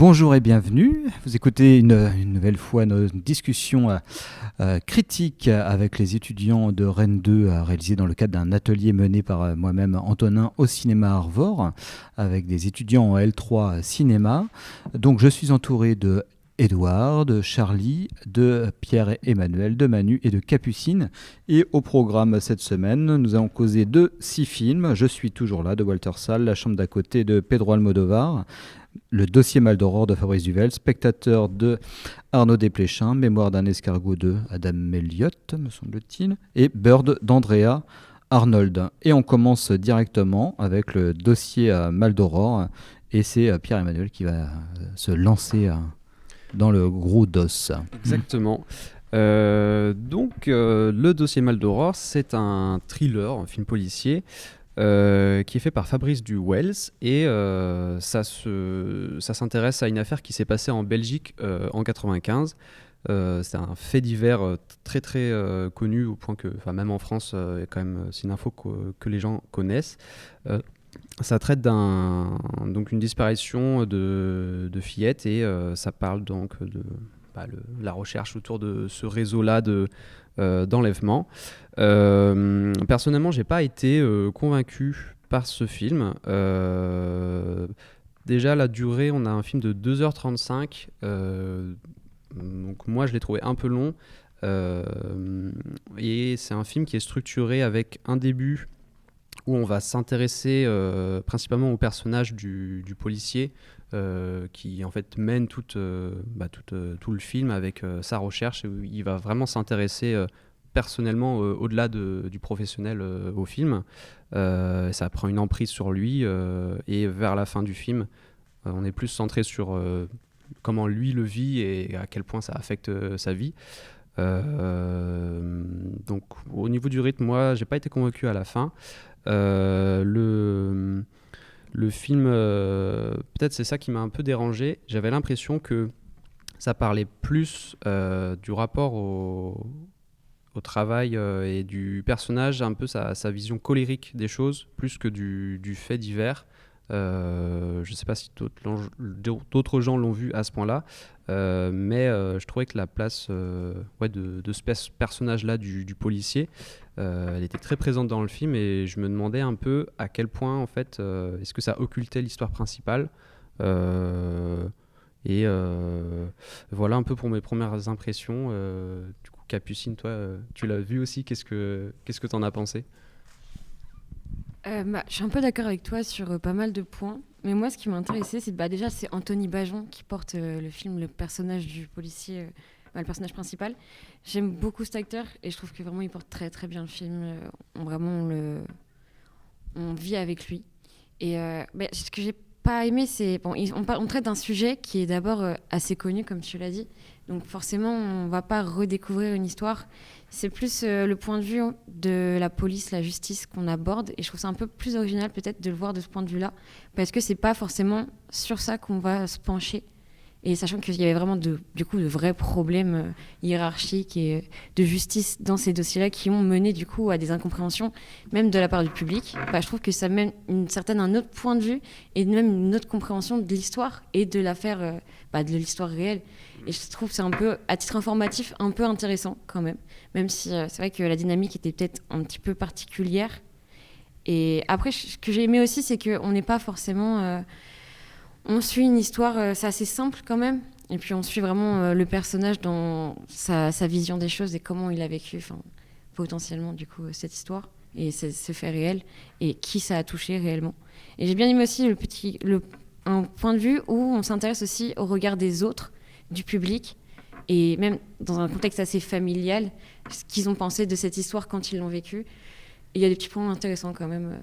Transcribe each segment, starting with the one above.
Bonjour et bienvenue. Vous écoutez une nouvelle fois nos discussions critiques avec les étudiants de Rennes 2 réalisées dans le cadre d'un atelier mené par moi-même Antonin au cinéma Arvor avec des étudiants en L3 cinéma. Donc je suis entouré de Édouard, de Charlie, de Pierre-Emmanuel, de Manu et de Capucine. Et au programme cette semaine, nous allons causer de 6 films. Je suis toujours là, de Walter Sall, La chambre d'à côté de Pedro Almodovar, Le dossier Maldoror de Fabrice Duvel, Spectateur de Arnaud Desplechin, Mémoire d'un escargot de Adam Elliott, me semble-t-il, et Bird d'Andrea Arnold. Et on commence directement avec le dossier Maldoror, et c'est Pierre-Emmanuel qui va se lancer dans le gros dos. Exactement. Le dossier Maldoror, c'est un thriller, un film policier, qui est fait par Fabrice Duwels et ça s'intéresse à une affaire qui s'est passée en Belgique en 95. C'est un fait divers très très connu au point que, même en France, c'est une info que les gens connaissent. Ça traite donc une disparition de fillettes et ça parle donc de la recherche autour de ce réseau-là d'enlèvement. Personnellement, j'ai pas été convaincu par ce film. Déjà, la durée, on a un film de 2h35. Donc moi, je l'ai trouvé un peu long. Et c'est un film qui est structuré avec un début où on va s'intéresser principalement au personnage du policier qui en fait mène tout le film avec sa recherche. Il va vraiment s'intéresser personnellement au-delà du professionnel au film. Ça prend une emprise sur lui et vers la fin du film, on est plus centré sur comment lui le vit et à quel point ça affecte sa vie. Donc au niveau du rythme, moi j'ai pas été convaincu à la fin. Le film, peut-être c'est ça qui m'a un peu dérangé. J'avais l'impression que ça parlait plus du rapport au travail et du personnage, un peu sa vision colérique des choses, plus que du fait divers. Je ne sais pas si d'autres gens l'ont vu à ce point-là, mais je trouvais que la place de ce personnage-là du policier, elle était très présente dans le film et je me demandais un peu à quel point en fait, est-ce que ça occultait l'histoire principale. Voilà un peu pour mes premières impressions. Du coup, Capucine, toi, tu l'as vu aussi, qu'est-ce que t'en as pensé ? Je suis un peu d'accord avec toi sur pas mal de points, mais moi ce qui m'a intéressé c'est déjà c'est Anthony Bajon qui porte le film, le personnage du policier, le personnage principal. J'aime beaucoup cet acteur et je trouve que vraiment il porte très très bien le film. On vit avec lui. Et ce que j'ai pas aimé, c'est on traite d'un sujet qui est d'abord assez connu comme tu l'as dit, donc forcément on va pas redécouvrir une histoire. C'est plus le point de vue de la police, la justice qu'on aborde, et je trouve ça un peu plus original peut-être de le voir de ce point de vue-là, parce que c'est pas forcément sur ça qu'on va se pencher. Et sachant qu'il y avait vraiment de vrais problèmes hiérarchiques et de justice dans ces dossiers-là qui ont mené du coup à des incompréhensions, même de la part du public, je trouve que ça mène un autre point de vue et même une autre compréhension de l'histoire et de l'affaire, de l'histoire réelle. Et je trouve que c'est un peu, à titre informatif, un peu intéressant quand même si c'est vrai que la dynamique était peut-être un petit peu particulière. Et après, ce que j'ai aimé aussi, c'est qu'on n'est pas forcément... on suit une histoire, c'est assez simple quand même, et puis on suit vraiment le personnage dans sa vision des choses et comment il a vécu potentiellement du coup cette histoire et ce fait réel et qui ça a touché réellement. Et j'ai bien aimé aussi un point de vue où on s'intéresse aussi au regard des autres, du public, et même dans un contexte assez familial, ce qu'ils ont pensé de cette histoire quand ils l'ont vécu. Il y a des petits points intéressants quand même.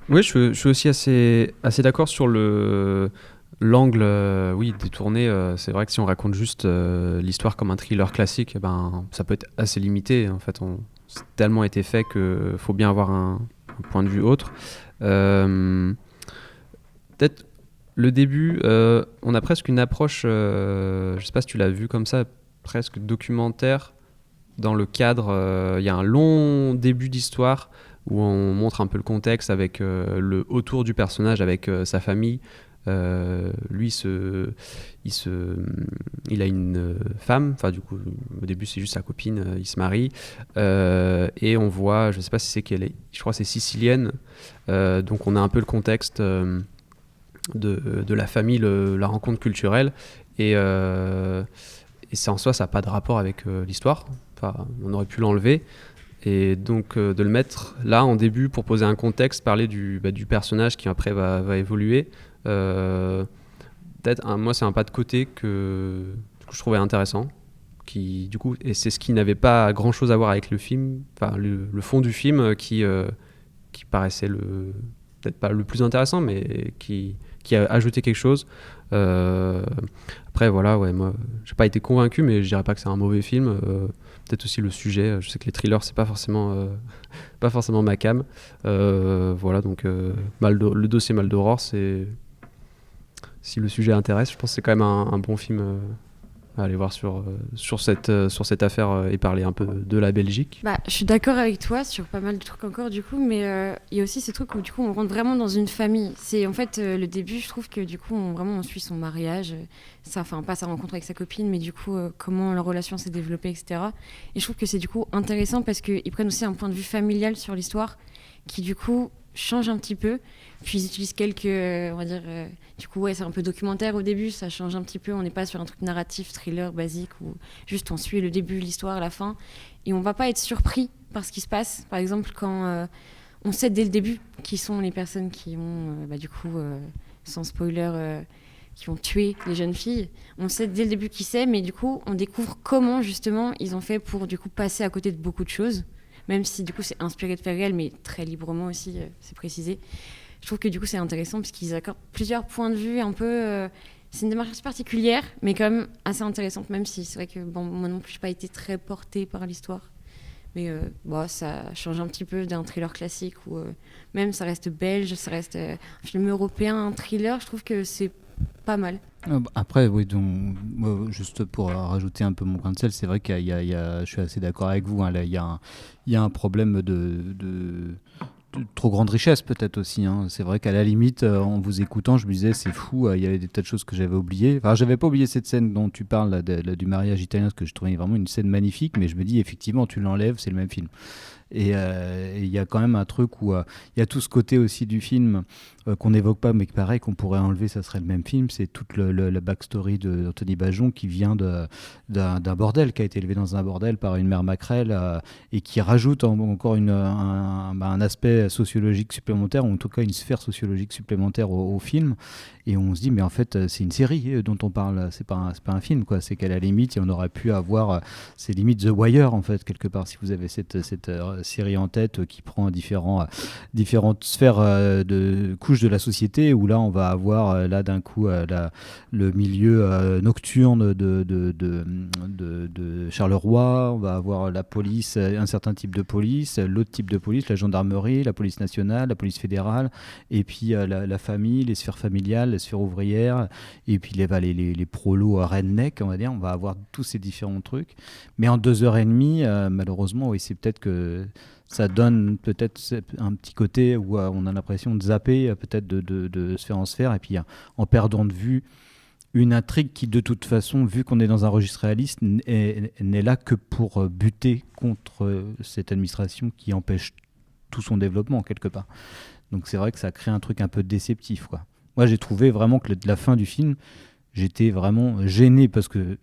Oui, je suis aussi assez d'accord sur l'angle détourné. C'est vrai que si on raconte juste l'histoire comme un thriller classique, ça peut être assez limité. En fait, c'est tellement été fait qu'il faut bien avoir un point de vue autre. Peut-être le début, on a presque une approche, je ne sais pas si tu l'as vu comme ça, presque documentaire. Dans le cadre, il y a un long début d'histoire où on montre un peu le contexte avec le autour du personnage, avec sa famille, Lui, il a une femme, enfin du coup, au début c'est juste sa copine, il se marie, et on voit, je sais pas si c'est qu'elle est, je crois que c'est sicilienne, donc on a un peu le contexte de la famille, la rencontre culturelle, et c'est en soi, ça n'a pas de rapport avec l'histoire, enfin, on aurait pu l'enlever. Et donc de le mettre là en début pour poser un contexte, parler du personnage qui après va évoluer. Peut-être moi c'est un pas de côté que je trouvais intéressant, et c'est ce qui n'avait pas grand chose à voir avec le film, enfin le fond du film qui paraissait peut-être pas le plus intéressant, mais qui a ajouté quelque chose. Après voilà, ouais, moi j'ai pas été convaincu, mais je dirais pas que c'est un mauvais film. Peut-être aussi le sujet, je sais que les thrillers c'est pas forcément ma cam. Voilà, donc le dossier Maldoror, c'est, si le sujet intéresse, je pense que c'est quand même un bon film à aller voir sur cette affaire et parler un peu de la Belgique. Je suis d'accord avec toi sur pas mal de trucs encore du coup, mais il y a aussi ces trucs où du coup on rentre vraiment dans une famille. C'est en fait le début, je trouve que du coup on suit son mariage, pas sa rencontre avec sa copine, mais du coup comment la relation s'est développée, etc. Et je trouve que c'est du coup intéressant parce qu'ils prennent aussi un point de vue familial sur l'histoire qui du coup change un petit peu. Puis ils utilisent quelques, on va dire, du coup ouais, c'est un peu documentaire au début, ça change un petit peu, on n'est pas sur un truc narratif, thriller basique où juste on suit le début, l'histoire, la fin, et on va pas être surpris par ce qui se passe. Par exemple, quand on sait dès le début qui sont les personnes qui ont, sans spoiler, qui ont tué les jeunes filles, on sait dès le début qui c'est, mais du coup on découvre comment justement ils ont fait pour du coup passer à côté de beaucoup de choses, même si du coup c'est inspiré de faits réels, mais très librement aussi, c'est précisé. Je trouve que du coup c'est intéressant parce qu'ils accordent plusieurs points de vue un peu. C'est une démarche assez particulière, mais quand même assez intéressante, même si c'est vrai que moi non plus je n'ai pas été très portée par l'histoire. Mais ça change un petit peu d'un thriller classique où même ça reste belge, ça reste un film européen, un thriller, je trouve que c'est pas mal. Après, oui, donc, juste pour rajouter un peu mon grain de sel, c'est vrai qu'il y a, je suis assez d'accord avec vous, hein, là, il y a un problème de trop grande richesse peut-être aussi, hein. C'est vrai qu'à la limite en vous écoutant je me disais c'est fou, il y avait des tas de choses que j'avais oubliées. Enfin, j'avais pas oublié cette scène dont tu parles là, du mariage italien, parce que je trouvais vraiment une scène magnifique, mais je me dis effectivement tu l'enlèves, c'est le même film. Et il y a quand même un truc où il y a tout ce côté aussi du film qu'on n'évoque pas, mais que pareil qu'on pourrait enlever, ça serait le même film. C'est toute la backstory d'Anthony Bajon qui vient d'un bordel, qui a été élevé dans un bordel par une mère maquerelle et qui rajoute encore un aspect sociologique supplémentaire, ou en tout cas une sphère sociologique supplémentaire au film. Et on se dit mais en fait c'est une série dont on parle, c'est pas un film, quoi. C'est qu'à la limite on aurait pu avoir, c'est limite The Wire en fait quelque part, si vous avez cette série en tête qui prend différentes sphères de couches de la société, où là on va avoir là d'un coup le milieu nocturne de Charleroi, on va avoir la police, un certain type de police, l'autre type de police, la gendarmerie, la police nationale, la police fédérale, et puis la famille, les sphères familiales, les sphères ouvrières, et puis les prolos redneck, on va dire. On va avoir tous ces différents trucs, mais en 2h30 malheureusement, oui, c'est peut-être que ça donne peut-être un petit côté où on a l'impression de zapper peut-être de sphère en sphère, et puis en perdant de vue une intrigue qui de toute façon, vu qu'on est dans un registre réaliste, n'est là que pour buter contre cette administration qui empêche tout son développement quelque part. Donc c'est vrai que ça crée un truc un peu déceptif, quoi. Moi j'ai trouvé vraiment que la fin du film, j'étais vraiment gêné, parce que,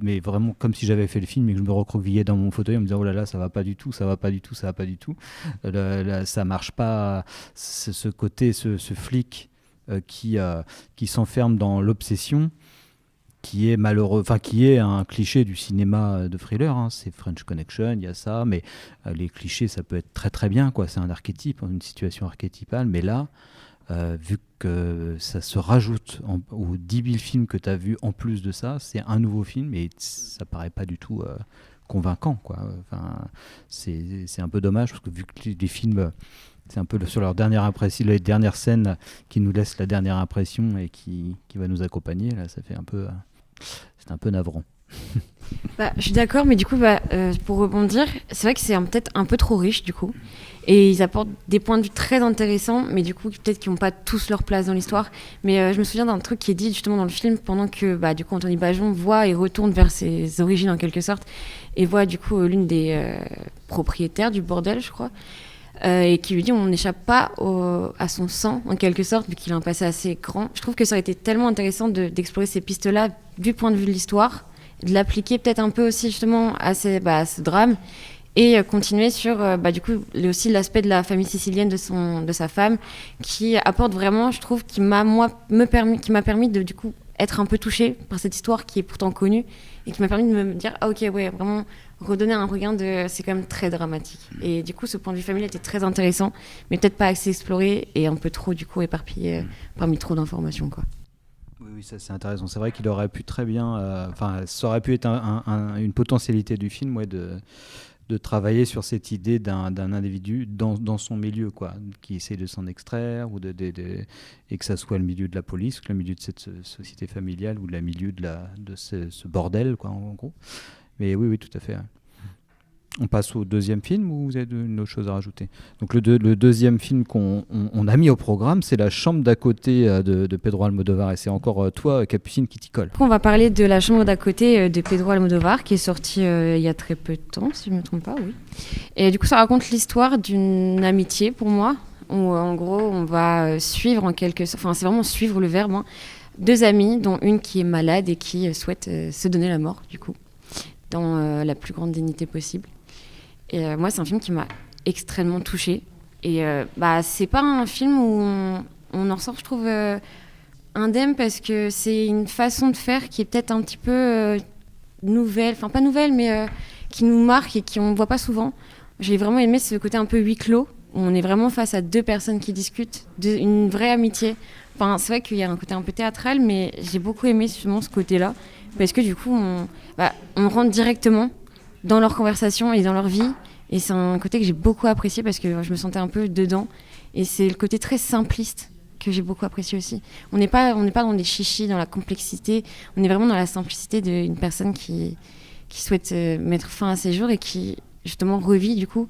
mais vraiment comme si j'avais fait le film et que je me recroquevillais dans mon fauteuil en me disant oh là là, ça va pas du tout, ça va pas du tout, ça va pas du tout. Ça marche pas, ce côté, ce flic qui s'enferme dans l'obsession, qui est malheureux, enfin qui est un cliché du cinéma de thriller, hein. C'est French Connection, il y a ça, mais les clichés ça peut être très très bien, quoi. C'est un archétype, une situation archétypale, mais là vu que ça se rajoute aux 10 000 films que tu as vus en plus de ça, c'est un nouveau film et ça paraît pas du tout convaincant, quoi. Enfin, c'est un peu dommage, parce que vu que les films, c'est un peu sur leur dernière impression, les dernières scènes qui nous laissent la dernière impression et qui va nous accompagner, là ça fait un peu c'est un peu navrant. Je suis d'accord, mais du coup, pour rebondir, c'est vrai que c'est peut-être un peu trop riche, du coup. Et ils apportent des points de vue très intéressants, mais du coup, peut-être qu'ils n'ont pas tous leur place dans l'histoire. Mais je me souviens d'un truc qui est dit justement dans le film, pendant que du coup, Anthony Bajon voit et retourne vers ses origines en quelque sorte, et voit du coup l'une des propriétaires du bordel, je crois, et qui lui dit on n'échappe pas à son sang, en quelque sorte, vu qu'il a un passé assez grand. Je trouve que ça aurait été tellement intéressant d'explorer ces pistes-là du point de vue de l'histoire, de l'appliquer peut-être un peu aussi justement à ce drame, et continuer sur du coup aussi l'aspect de la famille sicilienne de sa femme, qui apporte vraiment, je trouve, qui m'a permis de du coup être un peu touchée par cette histoire qui est pourtant connue, et qui m'a permis de me dire ok, ouais, vraiment redonner un regard c'est quand même très dramatique. Et du coup ce point de vue familial était très intéressant, mais peut-être pas assez exploré et un peu trop du coup éparpillé parmi trop d'informations, quoi. Oui, ça c'est intéressant. C'est vrai qu'il aurait pu très bien, ça aurait pu être une potentialité du film, ouais, de travailler sur cette idée d'un individu dans son milieu, quoi, qui essaie de s'en extraire, et que ça soit le milieu de la police, le milieu de cette société familiale, ou le milieu de ce bordel, quoi, en gros. Mais oui, tout à fait. On passe au deuxième film, ou vous avez une autre chose à rajouter? Donc le deuxième film qu'on a mis au programme, c'est La chambre d'à côté de Pedro Almodovar, et c'est encore toi, Capucine, qui t'y colle. On va parler de La chambre d'à côté de Pedro Almodovar, qui est sorti il y a très peu de temps, si je ne me trompe pas, oui. Et du coup, ça raconte l'histoire d'une amitié, pour moi, où en gros, on va suivre en quelque sorte, enfin c'est vraiment suivre le verbe, hein, deux amis, dont une qui est malade et qui souhaite se donner la mort, du coup, dans la plus grande dignité possible. Et moi, c'est un film qui m'a extrêmement touchée. Et c'est pas un film où on en sort, je trouve, indemne, parce que c'est une façon de faire qui est peut-être un petit peu nouvelle, enfin pas nouvelle, mais qui nous marque et qu'on ne voit pas souvent. J'ai vraiment aimé ce côté un peu huis clos, où on est vraiment face à deux personnes qui discutent, une vraie amitié. Enfin, c'est vrai qu'il y a un côté un peu théâtral, mais j'ai beaucoup aimé justement ce côté-là, parce que du coup, on rentre directement dans leur conversation et dans leur vie. Et c'est un côté que j'ai beaucoup apprécié, parce que je me sentais un peu dedans. Et c'est le côté très simpliste que j'ai beaucoup apprécié aussi. On n'est pas dans des chichis, dans la complexité. On est vraiment dans la simplicité d'une personne qui souhaite mettre fin à ses jours, et qui justement revit du coup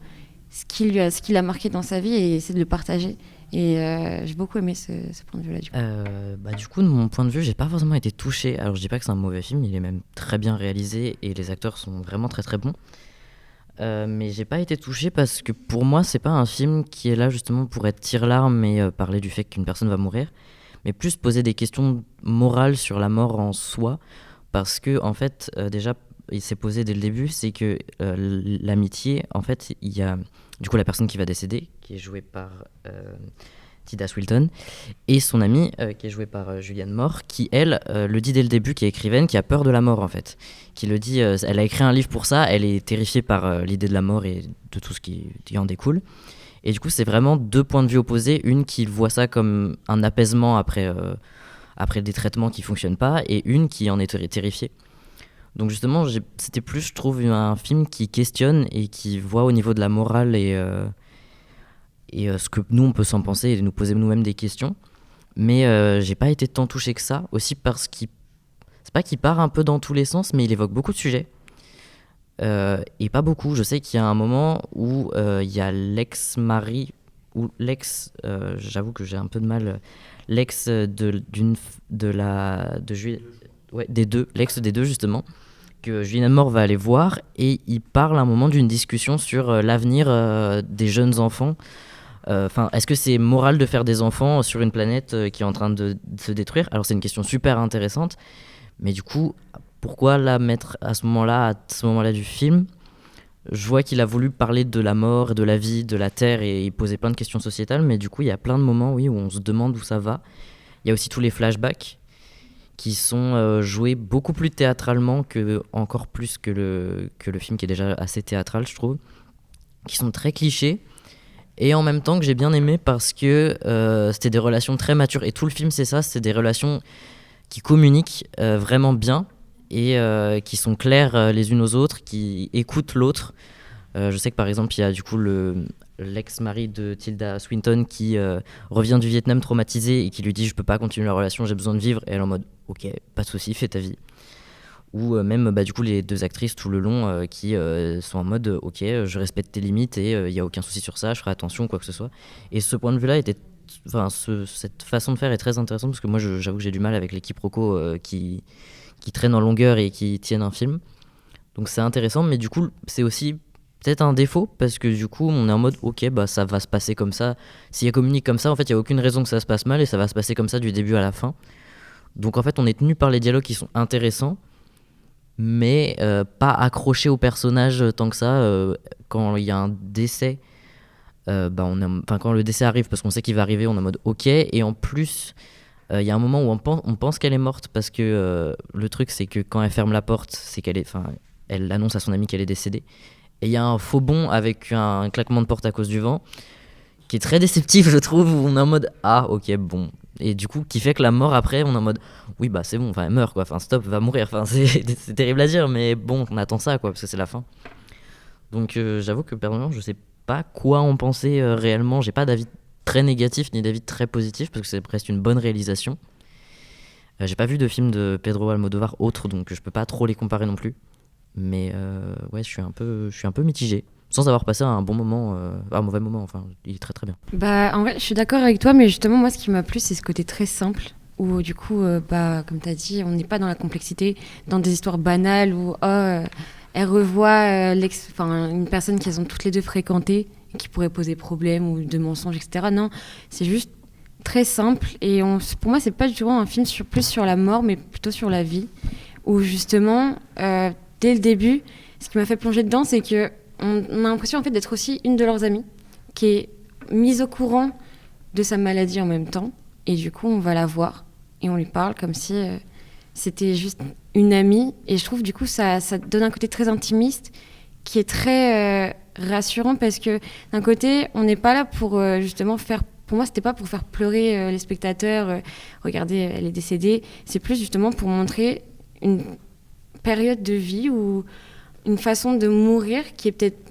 ce qui l'a marqué dans sa vie, et essaie de le partager. Et j'ai beaucoup aimé ce point de vue-là. Du coup, de mon point de vue, j'ai pas forcément été touchée. Alors, je dis pas que c'est un mauvais film, il est même très bien réalisé et les acteurs sont vraiment très très bons. Mais j'ai pas été touchée parce que pour moi, c'est pas un film qui est là justement pour être tire-larme et parler du fait qu'une personne va mourir, mais plus poser des questions morales sur la mort en soi. Parce que, en fait, déjà, il s'est posé dès le début, c'est que l'amitié, en fait, il y a du coup la personne qui va décéder, qui est jouée par Tilda Swinton, et son amie, qui est jouée par Julianne Moore, qui, elle, le dit dès le début, qui est écrivaine, qui a peur de la mort, en fait. Qui le dit, elle a écrit un livre pour ça, elle est terrifiée par l'idée de la mort et de tout ce qui en découle. Et du coup, c'est vraiment deux points de vue opposés. Une qui voit ça comme un apaisement après des traitements qui ne fonctionnent pas, et une qui en est terrifiée. Donc justement, c'était plus, je trouve, un film qui questionne et qui voit au niveau de la morale et ce que nous, on peut s'en penser, et nous poser nous-mêmes des questions. Mais j'ai pas été tant touché que ça, aussi parce c'est pas qu'il part un peu dans tous les sens, mais il évoque beaucoup de sujets. Et pas beaucoup. Je sais qu'il y a un moment où il y a l'ex-mari, ou j'avoue que j'ai un peu de mal, l'ex des deux justement, que Julianne Moore va aller voir, et il parle à un moment d'une discussion sur l'avenir des jeunes enfants. Est-ce que c'est moral de faire des enfants sur une planète qui est en train de se détruire? Alors c'est une question super intéressante, mais du coup, pourquoi la mettre à ce moment-là du film? Je vois qu'il a voulu parler de la mort, de la vie, de la terre, et il posait plein de questions sociétales, mais du coup, il y a plein de moments, oui, où on se demande où ça va. Il y a aussi tous les flashbacks qui sont joués beaucoup plus théâtralement, encore plus que le film qui est déjà assez théâtral, je trouve, qui sont très clichés, et en même temps que j'ai bien aimé parce que c'était des relations très matures, et tout le film c'est ça, c'est des relations qui communiquent vraiment bien, et qui sont claires les unes aux autres, qui écoutent l'autre. Je sais que par exemple il y a du coup l'ex-mari de Tilda Swinton qui revient du Vietnam traumatisé et qui lui dit je peux pas continuer la relation, j'ai besoin de vivre, et elle est en mode ok, pas de souci, fais ta vie. ou même du coup les 2 actrices tout le long qui sont en mode ok, je respecte tes limites et il n'y a aucun souci sur ça, je ferai attention, quoi que ce soit. Et ce point de vue-là cette façon de faire est très intéressante parce que moi j'avoue que j'ai du mal avec les quiproquos qui traînent en longueur et qui tiennent un film. Donc c'est intéressant, mais du coup c'est aussi peut-être un défaut parce que du coup on est en mode ok, ça va se passer comme ça. Si elle communique comme ça, en fait il n'y a aucune raison que ça se passe mal et ça va se passer comme ça du début à la fin. Donc en fait on est tenu par les dialogues qui sont intéressants, mais pas accroché au personnage tant que ça. Quand il y a un décès, quand le décès arrive, parce qu'on sait qu'il va arriver, on est en mode ok, et en plus il y a un moment où on pense qu'elle est morte parce que le truc c'est que quand elle ferme la porte, c'est elle annonce à son ami qu'elle est décédée. Et il y a un faux bond avec un claquement de porte à cause du vent qui est très déceptif, je trouve, où on est en mode ah ok bon. Et du coup qui fait que la mort après on est en mode oui c'est bon, elle meurt quoi, stop, va mourir, c'est terrible à dire mais bon on attend ça quoi parce que c'est la fin. Donc j'avoue que personnellement je sais pas quoi en penser réellement, j'ai pas d'avis très négatif ni d'avis très positif parce que c'est presque une bonne réalisation. J'ai pas vu de film de Pedro Almodovar autre, donc je peux pas trop les comparer non plus. Mais je suis un peu mitigé, sans avoir passé un bon moment, un mauvais moment, il est très très bien. En vrai, je suis d'accord avec toi, mais justement, moi, ce qui m'a plu, c'est ce côté très simple, où du coup, comme tu as dit, on n'est pas dans la complexité, dans des histoires banales, où elle revoit une personne qu'elles ont toutes les deux fréquentée, qui pourrait poser problème, ou de mensonges, etc. Non, c'est juste très simple, et pour moi, c'est pas du tout un film plus sur la mort, mais plutôt sur la vie, où justement... dès le début, ce qui m'a fait plonger dedans, c'est qu'on a l'impression en fait, d'être aussi une de leurs amies, qui est mise au courant de sa maladie en même temps. Et du coup, on va la voir et on lui parle comme si c'était juste une amie. Et je trouve du coup, ça donne un côté très intimiste qui est très rassurant parce que d'un côté, on n'est pas là pour justement faire... Pour moi, c'était pas pour faire pleurer les spectateurs. Regardez, elle est décédée. C'est plus justement pour montrer une période de vie ou une façon de mourir qui est peut-être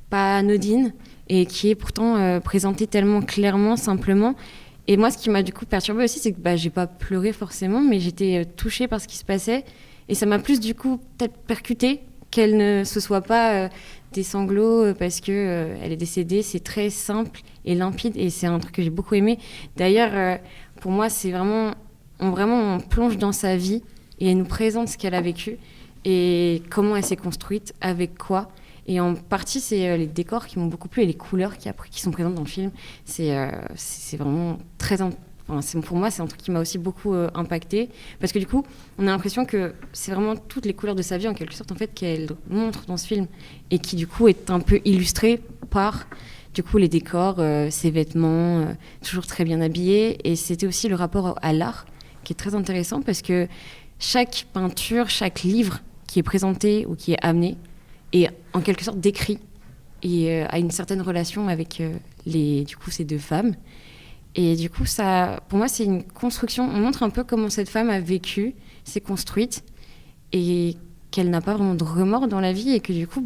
pas anodine et qui est pourtant présentée tellement clairement, simplement. Et moi, ce qui m'a du coup perturbée aussi, c'est que j'ai pas pleuré forcément, mais j'étais touchée par ce qui se passait. Et ça m'a plus du coup peut-être percutée qu'elle ne se soit pas des sanglots parce que elle est décédée. C'est très simple et limpide et c'est un truc que j'ai beaucoup aimé. D'ailleurs, pour moi, c'est vraiment on plonge dans sa vie. Et elle nous présente ce qu'elle a vécu et comment elle s'est construite, avec quoi. Et en partie, c'est les décors qui m'ont beaucoup plu et les couleurs qui sont présentes dans le film. C'est vraiment très... pour moi, c'est un truc qui m'a aussi beaucoup impacté. Parce que du coup, on a l'impression que c'est vraiment toutes les couleurs de sa vie, en quelque sorte, en fait, qu'elle montre dans ce film. Et qui, du coup, est un peu illustrée par, du coup, les décors, ses vêtements, toujours très bien habillés. Et c'était aussi le rapport à l'art, qui est très intéressant parce que chaque peinture, chaque livre qui est présenté ou qui est amené est en quelque sorte décrit et a une certaine relation avec ces 2 femmes. Et du coup, ça, pour moi, c'est une construction. On montre un peu comment cette femme a vécu, s'est construite et qu'elle n'a pas vraiment de remords dans la vie et que du coup,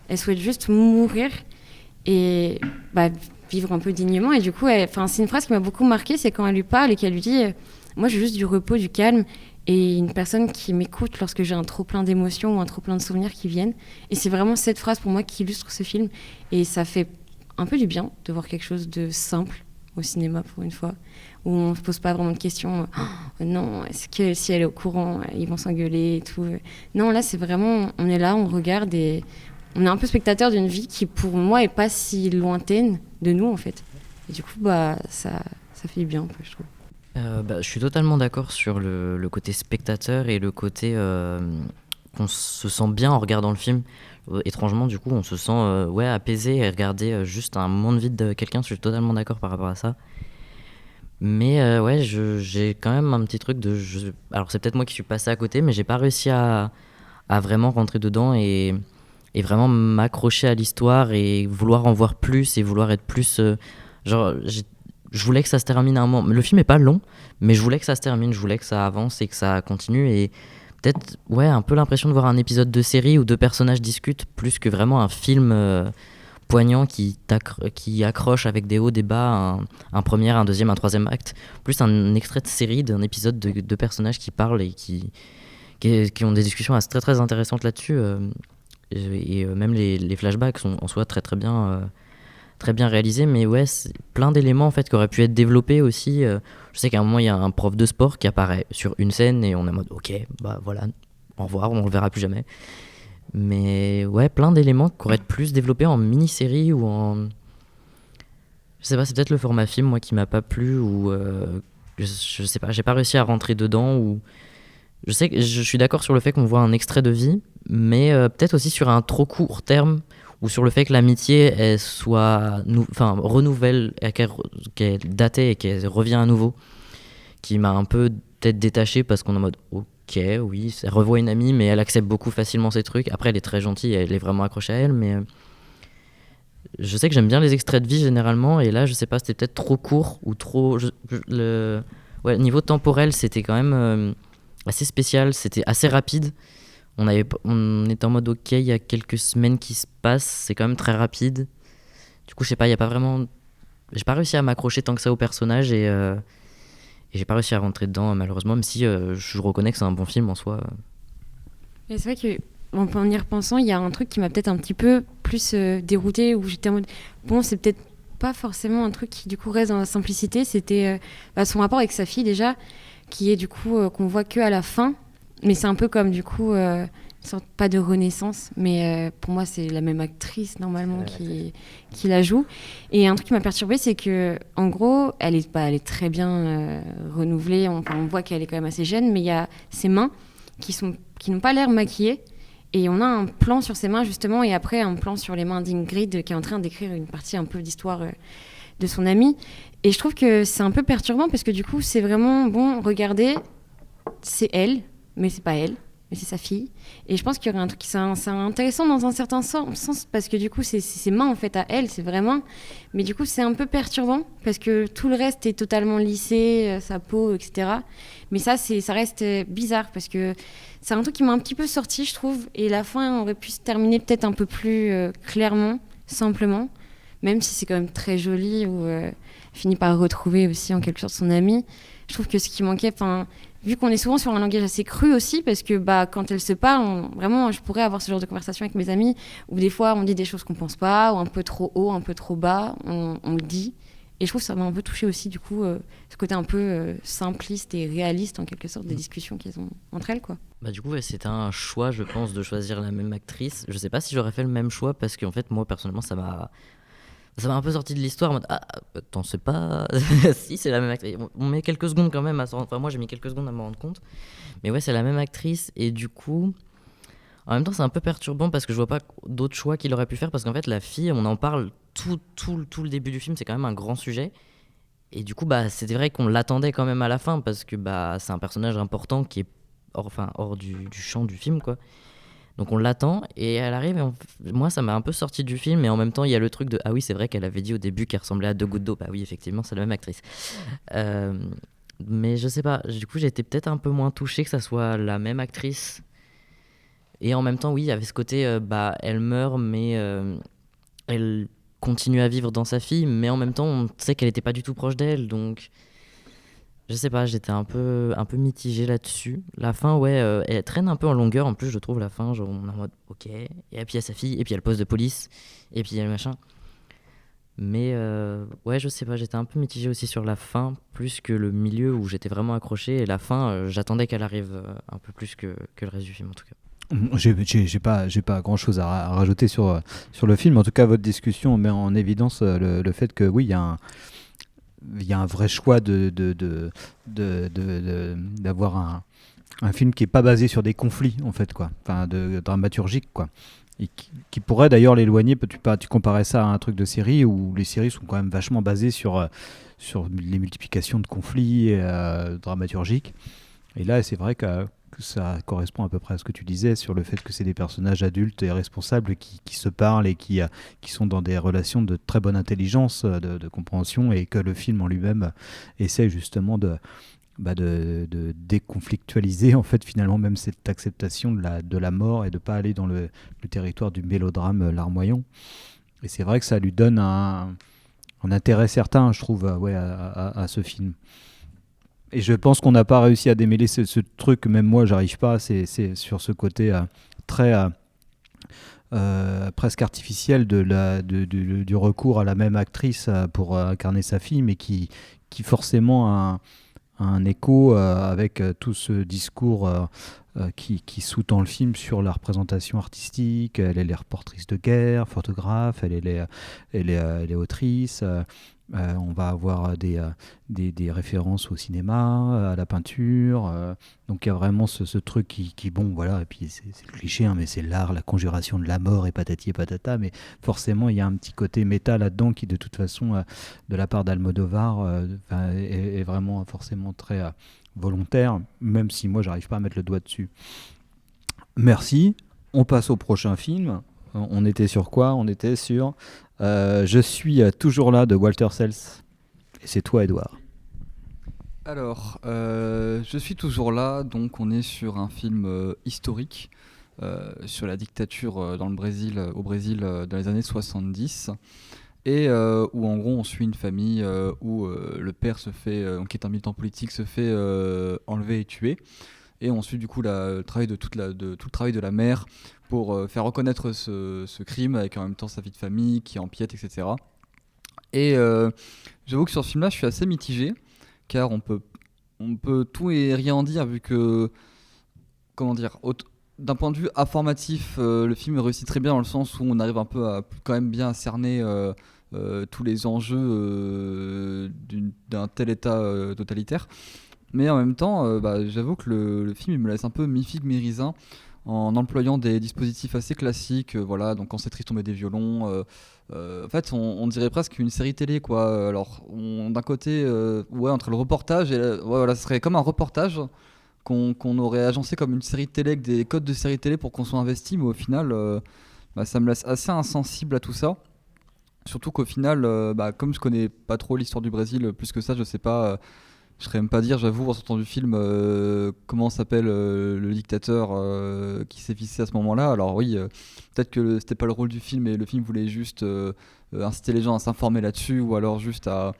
elle souhaite juste mourir et vivre un peu dignement. Et du coup, c'est une phrase qui m'a beaucoup marquée, c'est quand elle lui parle et qu'elle lui dit moi, j'ai juste du repos, du calme et une personne qui m'écoute lorsque j'ai un trop-plein d'émotions ou un trop-plein de souvenirs qui viennent. Et c'est vraiment cette phrase pour moi qui illustre ce film. Et ça fait un peu du bien de voir quelque chose de simple au cinéma pour une fois, où on ne se pose pas vraiment de questions. Non, est-ce que si elle est au courant, ils vont s'engueuler et tout. Non, là, c'est vraiment, on est là, on regarde et on est un peu spectateur d'une vie qui, pour moi, est pas si lointaine de nous, en fait. Et du coup, ça fait du bien, un peu, je trouve. Je suis totalement d'accord sur le côté spectateur et le côté qu'on se sent bien en regardant le film. Étrangement, du coup, on se sent apaisé et regarder juste un moment de vie de quelqu'un. Je suis totalement d'accord par rapport à ça. Mais j'ai quand même un petit truc alors c'est peut-être moi qui suis passé à côté, mais j'ai pas réussi à vraiment rentrer dedans et vraiment m'accrocher à l'histoire et vouloir en voir plus et vouloir être plus... je voulais que ça se termine à un moment. Le film est pas long, mais je voulais que ça se termine, je voulais que ça avance et que ça continue. Et peut-être, un peu l'impression de voir un épisode de série où 2 personnages discutent, plus que vraiment un film poignant qui accroche avec des hauts, des bas, un premier, un deuxième, un troisième acte. Plus un extrait de série d'un épisode de 2 personnages qui parlent et qui qui ont des discussions très très intéressantes là-dessus. Même les flashbacks sont en soi très bien réalisés, mais ouais, c'est plein d'éléments en fait qui auraient pu être développés aussi. Je sais qu'à un moment, il y a un prof de sport qui apparaît sur une scène et on est en mode ok, bah voilà, au revoir, on le verra plus jamais. Mais ouais, plein d'éléments qui auraient été plus développés en mini-série ou en... Je sais pas, c'est peut-être le format film, moi, qui m'a pas plu, ou je sais pas, j'ai pas réussi à rentrer dedans, ou... Je sais que je suis d'accord sur le fait qu'on voit un extrait de vie, mais peut-être aussi sur un trop court terme, ou sur le fait que l'amitié elle soit renouvelle, qu'elle datait et qu'elle revient à nouveau, qui m'a un peu peut-être détaché parce qu'on est en mode ok, oui, elle revoit une amie, mais elle accepte beaucoup facilement ces trucs. Après, elle est très gentille, elle est vraiment accrochée à elle, mais je sais que j'aime bien les extraits de vie généralement, et là, je sais pas, c'était peut-être trop court ou trop. Ouais, niveau temporel, c'était quand même assez spécial, c'était assez rapide. On était en mode ok, il y a quelques semaines qui se passent, c'est quand même très rapide. Du coup, je sais pas, il y a pas vraiment. J'ai pas réussi à m'accrocher tant que ça au personnage et j'ai pas réussi à rentrer dedans malheureusement, même si je reconnais que c'est un bon film en soi. Et c'est vrai que en y repensant, il y a un truc qui m'a peut-être un petit peu plus déroutée, où j'étais en mode bon, c'est peut-être pas forcément un truc qui du coup reste dans la simplicité. C'était son rapport avec sa fille déjà, qui est du coup qu'on voit que à la fin, mais c'est un peu comme du coup une sorte, pas de renaissance, mais pour moi c'est la même actrice normalement qui la joue. Et un truc qui m'a perturbée, c'est que en gros elle est très bien renouvelée, on voit qu'elle est quand même assez jeune, mais il y a ses mains qui n'ont pas l'air maquillées, et on a un plan sur ses mains justement, et après un plan sur les mains d'Ingrid qui est en train d'écrire une partie un peu d'histoire de son amie. Et je trouve que c'est un peu perturbant parce que du coup c'est vraiment bon, regardez, c'est elle, mais c'est pas elle, mais c'est sa fille. Et je pense qu'il y aurait un truc qui c'est intéressant dans un certain sens, parce que du coup c'est ses mains en fait à elle, c'est vraiment, mais du coup c'est un peu perturbant parce que tout le reste est totalement lissé, sa peau, etc. Mais ça reste bizarre parce que c'est un truc qui m'a un petit peu sorti, je trouve, et la fin aurait pu se terminer peut-être un peu plus clairement, simplement, même si c'est quand même très joli, où elle finit par retrouver aussi en quelque sorte son amie. Je trouve que ce qui manquait, vu qu'on est souvent sur un langage assez cru aussi, parce que quand elles se parlent, vraiment, je pourrais avoir ce genre de conversation avec mes amis, où des fois on dit des choses qu'on pense pas, ou un peu trop haut, un peu trop bas, on le dit. Et je trouve que ça m'a un peu touché aussi, du coup, ce côté un peu simpliste et réaliste, en quelque sorte, des discussions qu'elles ont entre elles, quoi. Bah du coup, ouais, c'était un choix, je pense, de choisir la même actrice. Je sais pas si j'aurais fait le même choix, parce qu'en fait, moi, personnellement, ça m'a un peu sorti de l'histoire en mode attends, c'est pas si c'est la même actrice, on met quelques secondes quand même moi j'ai mis quelques secondes à me rendre compte, mais ouais, c'est la même actrice. Et du coup en même temps c'est un peu perturbant parce que je vois pas d'autres choix qu'il aurait pu faire, parce qu'en fait la fille, on en parle tout le début du film, c'est quand même un grand sujet, et du coup c'était vrai qu'on l'attendait quand même à la fin, parce que c'est un personnage important qui est hors du champ du film, quoi. Donc on l'attend et elle arrive, et moi ça m'a un peu sorti du film, et en même temps il y a le truc de ah oui, c'est vrai qu'elle avait dit au début qu'elle ressemblait à Deux Gouttes d'eau. Bah oui, effectivement, c'est la même actrice. Mais je sais pas, du coup j'ai été peut-être un peu moins touché que ça soit la même actrice. Et en même temps, oui, il y avait ce côté elle meurt, mais elle continue à vivre dans sa fille, mais en même temps on sait qu'elle était pas du tout proche d'elle, donc je sais pas, j'étais un peu mitigé là-dessus. La fin, ouais, elle traîne un peu en longueur. En plus, je trouve la fin, genre, on est en mode ok. Et puis il y a sa fille, et puis il y a le poste de police, et puis il y a le machin. Mais ouais, je sais pas, j'étais un peu mitigé aussi sur la fin, plus que le milieu où j'étais vraiment accroché. Et la fin, j'attendais qu'elle arrive un peu plus que le reste du film, en tout cas. J'ai pas grand chose à rajouter sur le film. En tout cas, votre discussion met en évidence le fait que oui, il y a un vrai choix d'avoir un film qui est pas basé sur des conflits, en fait, quoi, dramaturgiques, quoi, et qui pourrait d'ailleurs l'éloigner. Tu comparais ça à un truc de série où les séries sont quand même vachement basées sur les multiplications de conflits dramaturgiques, et là c'est vrai que ça correspond à peu près à ce que tu disais sur le fait que c'est des personnages adultes et responsables qui se parlent et qui sont dans des relations de très bonne intelligence, de compréhension, et que le film en lui-même essaie justement de déconflictualiser, en fait, finalement, même cette acceptation de la mort, et de ne pas aller dans le territoire du mélodrame larmoyant. Et c'est vrai que ça lui donne un intérêt certain, je trouve, à ce film. Et je pense qu'on n'a pas réussi à démêler ce truc, même moi, j'arrive pas. C'est sur ce côté très presque artificiel du recours à la même actrice pour incarner sa fille, mais qui forcément a un écho avec tout ce discours qui sous-tend le film sur la représentation artistique. Elle est reportrice de guerre, photographe, elle est autrice. On va avoir des références au cinéma, à la peinture. Donc il y a vraiment ce truc qui bon, voilà, et puis c'est cliché, hein, mais c'est l'art, la conjuration de la mort et patati et patata. Mais forcément, il y a un petit côté méta là-dedans qui, de toute façon, de la part d'Almodovar, est vraiment forcément très volontaire, même si moi, j'arrive pas à mettre le doigt dessus. Merci. On passe au prochain film. On était sur quoi ? On était sur Je suis toujours là de Walter Sells. Et c'est toi, Edouard. Alors, je suis toujours là, donc on est sur un film historique sur la dictature dans le Brésil, au Brésil dans les années 70, et où en gros on suit une famille où le père qui est un militant politique, se fait enlever et tuer. Et on suit du coup le travail de tout le travail de la mère pour faire reconnaître ce crime, avec en même temps sa vie de famille qui empiète, etc. Et j'avoue que sur ce film-là, je suis assez mitigé, car on peut tout et rien en dire, vu que, comment dire, d'un point de vue informatif, le film réussit très bien, dans le sens où on arrive un peu à quand même bien cerner tous les enjeux d'un tel état totalitaire. Mais en même temps, j'avoue que le film il me laisse un peu mi-figue mi-raisin, en employant des dispositifs assez classiques. Voilà, donc quand c'est triste, on met des violons. En fait, on dirait presque une série télé, quoi. Alors, d'un côté, ouais, entre le reportage et ouais, voilà, ce serait comme un reportage qu'on aurait agencé comme une série de télé, avec des codes de série télé pour qu'on soit investi, mais au final, ça me laisse assez insensible à tout ça. Surtout qu'au final, comme je connais pas trop l'histoire du Brésil, plus que ça, je sais pas. Je saurais même pas dire, j'avoue, en sortant du film, comment s'appelle le dictateur qui s'est fixé à ce moment-là. Alors oui, peut-être que c'était pas le rôle du film, et le film voulait juste inciter les gens à s'informer là-dessus, ou alors juste à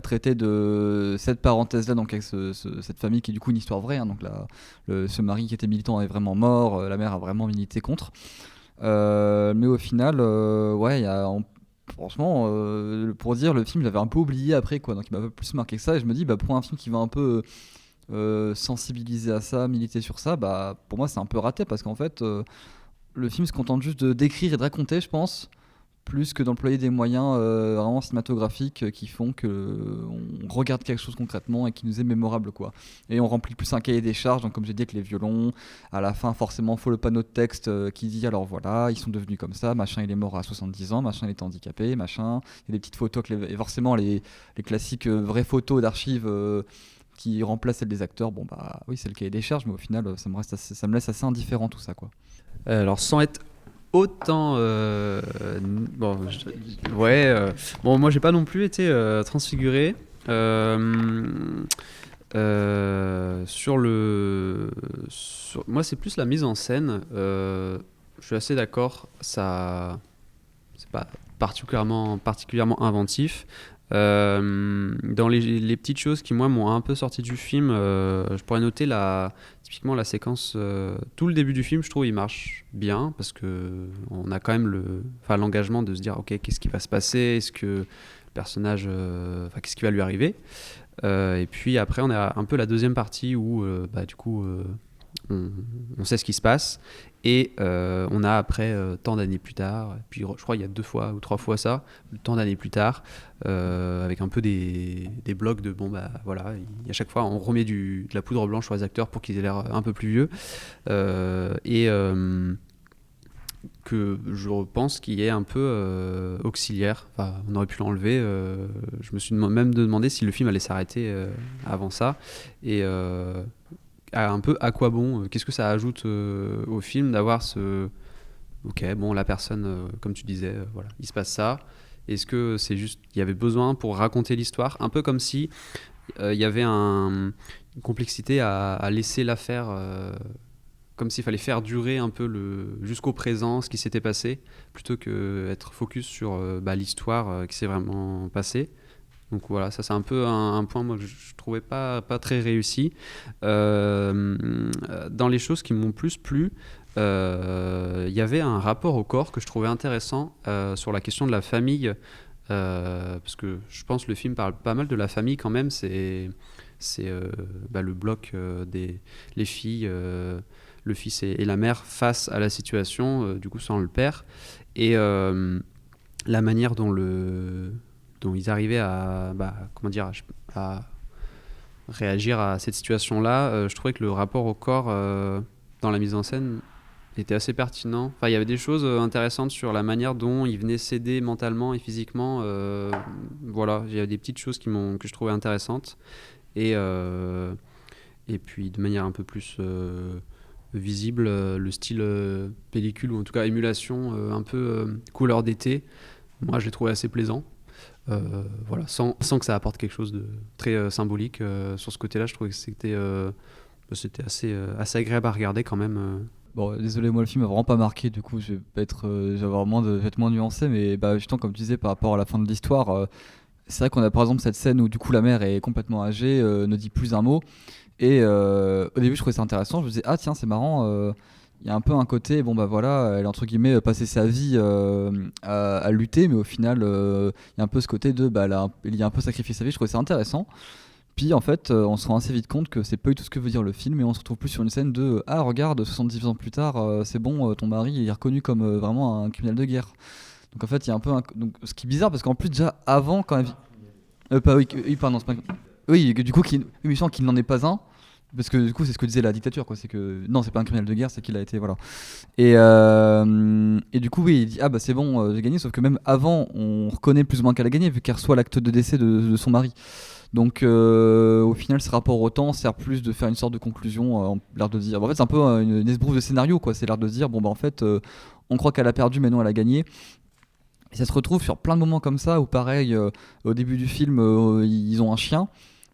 traiter de cette parenthèse-là, donc avec cette famille qui est du coup une histoire vraie. Hein, donc là, ce mari qui était militant est vraiment mort, la mère a vraiment milité contre. Mais au final, ouais, franchement, pour dire, le film, j'avais un peu oublié après, quoi. Donc il m'a pas plus marqué que ça. Et je me dis, pour un film qui va un peu sensibiliser à ça, militer sur ça, pour moi, c'est un peu raté, parce qu'en fait, le film se contente juste de d'écrire et de raconter, je pense, plus que d'employer des moyens vraiment cinématographiques qui font qu'on regarde quelque chose concrètement et qui nous est mémorable, quoi. Et on remplit plus un cahier des charges, donc comme j'ai dit, avec les violons. À la fin, forcément, il faut le panneau de texte qui dit, alors voilà, ils sont devenus comme ça, machin il est mort à 70 ans, machin il était handicapé, machin. Il y a des petites photos, et forcément les classiques vraies photos d'archives qui remplacent celles des acteurs. Bon oui, c'est le cahier des charges, mais au final, ça me laisse assez indifférent, tout ça, quoi. Alors, sans être autant bon, moi j'ai pas non plus été transfiguré moi c'est plus la mise en scène. Je suis assez d'accord, ça c'est pas particulièrement inventif. Dans les petites choses qui moi m'ont un peu sorti du film, je pourrais noter typiquement la séquence, tout le début du film, je trouve il marche bien, parce que on a quand même l'engagement de se dire ok, qu'est-ce qui va se passer, est-ce que le personnage, qu'est-ce qui va lui arriver, et puis après on a un peu la deuxième partie où du coup on sait ce qui se passe, et on a après tant d'années plus tard, puis je crois il y a 2 fois ou 3 fois ça, tant d'années plus tard, avec un peu des blocs de voilà, à chaque fois on remet de la poudre blanche sur les acteurs pour qu'ils aient l'air un peu plus vieux, que je pense qu'il est un peu auxiliaire. Enfin, on aurait pu l'enlever. Je me suis même demandé si le film allait s'arrêter avant ça, et un peu à quoi bon, qu'est-ce que ça ajoute au film d'avoir la personne, comme tu disais, voilà, il se passe ça. Est-ce que c'est juste, il y avait besoin pour raconter l'histoire, un peu comme si il y avait une complexité à laisser l'affaire, comme s'il fallait faire durer un peu jusqu'au présent ce qui s'était passé, plutôt que être focus sur l'histoire qui s'est vraiment passée. Donc voilà, ça c'est un peu un point moi, que je trouvais pas très réussi. Dans les choses qui m'ont plus plu, il y avait un rapport au corps que je trouvais intéressant sur la question de la famille, parce que je pense que le film parle pas mal de la famille quand même. C'est le bloc les filles, le fils et la mère face à la situation, du coup sans le père, et la manière dont ils arrivaient à réagir à cette situation-là. Je trouvais que le rapport au corps dans la mise en scène était assez pertinent. Enfin, il y avait des choses intéressantes sur la manière dont ils venaient céder mentalement et physiquement. Voilà, il y a des petites choses que je trouvais intéressantes. Et puis, de manière un peu plus visible, le style pellicule, ou en tout cas émulation, un peu couleur d'été, moi, je l'ai trouvé assez plaisant. Voilà, sans que ça apporte quelque chose de très symbolique. Sur ce côté-là, je trouvais que c'était assez agréable à regarder quand même. Bon, désolé, moi le film m'a vraiment pas marqué, du coup je vais avoir je vais être moins nuancé, mais justement comme tu disais par rapport à la fin de l'histoire, c'est vrai qu'on a par exemple cette scène où du coup la mère est complètement âgée, ne dit plus un mot, et au début je trouvais ça intéressant, je me disais ah tiens c'est marrant, il y a un peu un côté, bon bah voilà, elle a entre guillemets passé sa vie à lutter, mais au final il y a un peu ce côté de il y a un peu sacrifié sa vie, je trouvais ça intéressant. Puis en fait, on se rend assez vite compte que c'est pas du tout ce que veut dire le film, et on se retrouve plus sur une scène de ah regarde, 70 ans plus tard, c'est bon, ton mari est reconnu comme vraiment un criminel de guerre. Donc en fait, il y a un peu donc, ce qui est bizarre parce qu'en plus déjà avant quand même pardon, c'est pas... oui, du coup il me semble qu'il n'en est pas un. Parce que du coup c'est ce que disait la dictature quoi, c'est que non c'est pas un criminel de guerre, c'est qu'il a été voilà, et du coup oui il dit ah bah c'est bon j'ai gagné, sauf que même avant on reconnaît plus ou moins qu'elle a gagné vu qu'elle reçoit l'acte de décès de son mari. Donc au final ce rapport au temps sert plus de faire une sorte de conclusion, l'air de dire en fait c'est un peu une esbroufe de scénario quoi, c'est l'air de dire bon bah en fait on croit qu'elle a perdu mais non elle a gagné. Et ça se retrouve sur plein de moments comme ça où pareil au début du film ils ont un chien,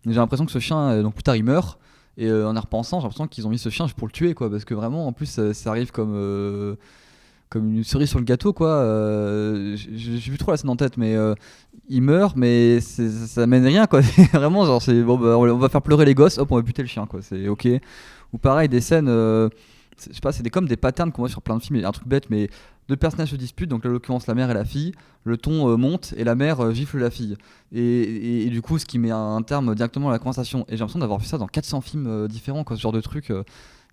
et j'ai l'impression que ce chien donc plus tard il meurt. Et en y repensant, j'ai l'impression qu'ils ont mis ce chien pour le tuer, quoi, parce que vraiment, en plus, ça arrive comme une cerise sur le gâteau, quoi. J'ai plus trop la scène en tête, mais il meurt, mais ça mène rien, quoi. Vraiment, genre, c'est bon, bah, on va faire pleurer les gosses, hop, on va buter le chien, quoi. C'est ok. Ou pareil, des scènes, je sais pas, c'est comme des patterns qu'on voit sur plein de films, un truc bête, mais deux personnages se disputent, donc là, en l'occurrence la mère et la fille, le ton monte et la mère gifle la fille. Et du coup, ce qui met un terme directement à la conversation. Et j'ai l'impression d'avoir vu ça dans 400 films différents, quoi, ce genre de truc.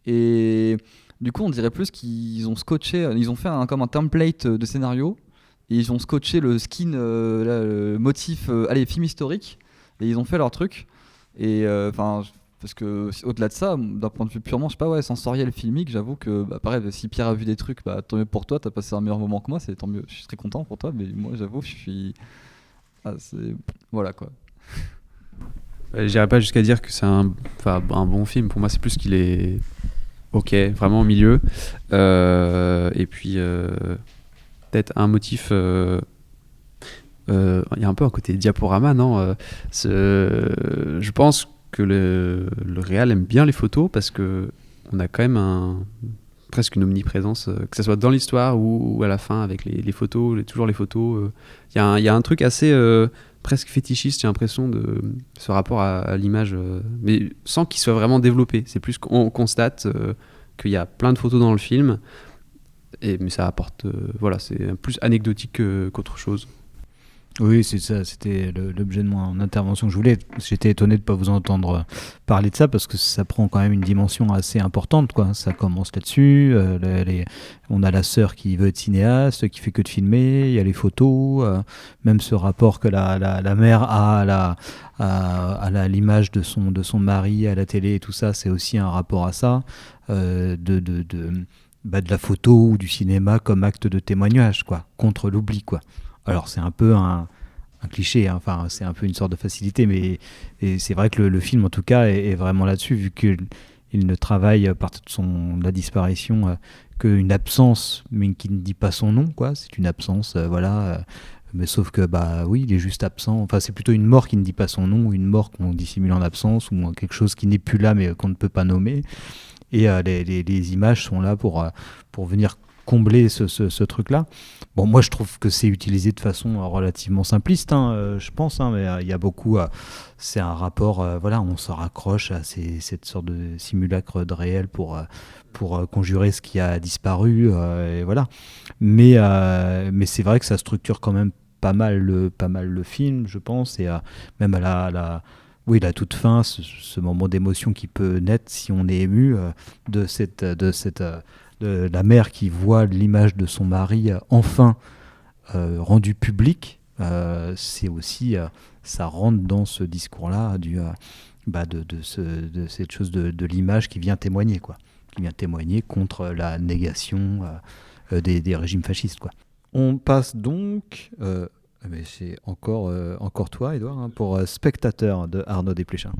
Et du coup, on dirait plus qu'ils ont scotché, ils ont fait comme un template de scénario, et ils ont scotché le skin, le motif, allez, film historique, et ils ont fait leur truc. Et enfin. Parce que au-delà de ça, d'un point de vue purement, je sais pas, ouais, sensoriel, filmique, j'avoue que pareil, si Pierre a vu des trucs, tant mieux pour toi, t'as passé un meilleur moment que moi, c'est tant mieux, je suis très content pour toi, mais moi j'avoue, je suis. Ah, voilà quoi. J'irais pas jusqu'à dire que c'est un bon film, pour moi c'est plus qu'il est ok, vraiment au milieu. Et puis peut-être un motif. Il y a un peu un côté diaporama, non je pense que le réal aime bien les photos parce que on a quand même presque une omniprésence, que ce soit dans l'histoire ou à la fin avec les photos, toujours les photos. Il y a un truc assez presque fétichiste, j'ai l'impression, de ce rapport à l'image, mais sans qu'il soit vraiment développé. C'est plus qu'on constate qu'il y a plein de photos dans le film, mais ça apporte, voilà, c'est plus anecdotique qu'autre chose. Oui, c'est ça, c'était l'objet de mon intervention que je voulais. J'étais étonné de ne pas vous entendre parler de ça parce que ça prend quand même une dimension assez importante, quoi. Ça commence là-dessus, on a la sœur qui veut être cinéaste, qui fait que de filmer, il y a les photos, même ce rapport que la mère a à l'image de son mari à la télé et tout ça, c'est aussi un rapport à ça, de la photo ou du cinéma comme acte de témoignage, quoi, contre l'oubli, quoi. Alors c'est un peu un cliché, hein. Enfin c'est un peu une sorte de facilité, mais c'est vrai que le film en tout cas est vraiment là-dessus, vu qu'il ne travaille à partir de la disparition qu'une absence, mais qui ne dit pas son nom, quoi. C'est une absence, voilà. Mais sauf que oui, il est juste absent. Enfin c'est plutôt une mort qui ne dit pas son nom, ou une mort qu'on dissimule en absence, ou quelque chose qui n'est plus là mais qu'on ne peut pas nommer. Et les images sont là pour venir combler ce truc-là. Bon, moi, je trouve que c'est utilisé de façon relativement simpliste, je pense, mais il y a beaucoup... c'est un rapport, voilà, on se raccroche à cette sorte de simulacre de réel pour conjurer ce qui a disparu, et voilà. Mais c'est vrai que ça structure quand même pas mal le film, je pense, et même à la toute fin, ce moment d'émotion qui peut naître si on est ému de la mère qui voit l'image de son mari enfin rendue publique. C'est aussi, ça rentre dans ce discours-là de cette chose de l'image qui vient témoigner, quoi. Qui vient témoigner contre la négation des régimes fascistes, quoi. On passe donc... mais c'est encore toi, Edouard, pour Spectateur de Arnaud Desplechin.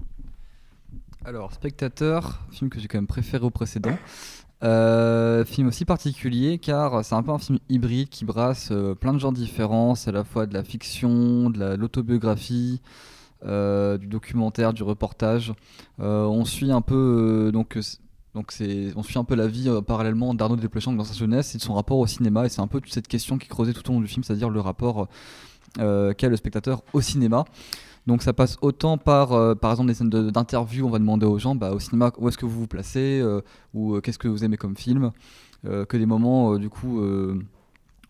Alors, Spectateur, film que j'ai quand même préféré au précédent. Film aussi particulier car c'est un peu un film hybride qui brasse plein de genres différents, c'est à la fois de la fiction, de l'autobiographie, du documentaire, du reportage. On suit un peu on suit un peu la vie parallèlement d'Arnaud Desplechin dans sa jeunesse et de son rapport au cinéma, et c'est un peu toute cette question qui est creusée tout au long du film, c'est-à-dire le rapport qu'a le spectateur au cinéma. Donc ça passe autant par exemple des scènes d'interview, on va demander aux gens au cinéma où est-ce que vous vous placez, ou qu'est-ce que vous aimez comme film, que des moments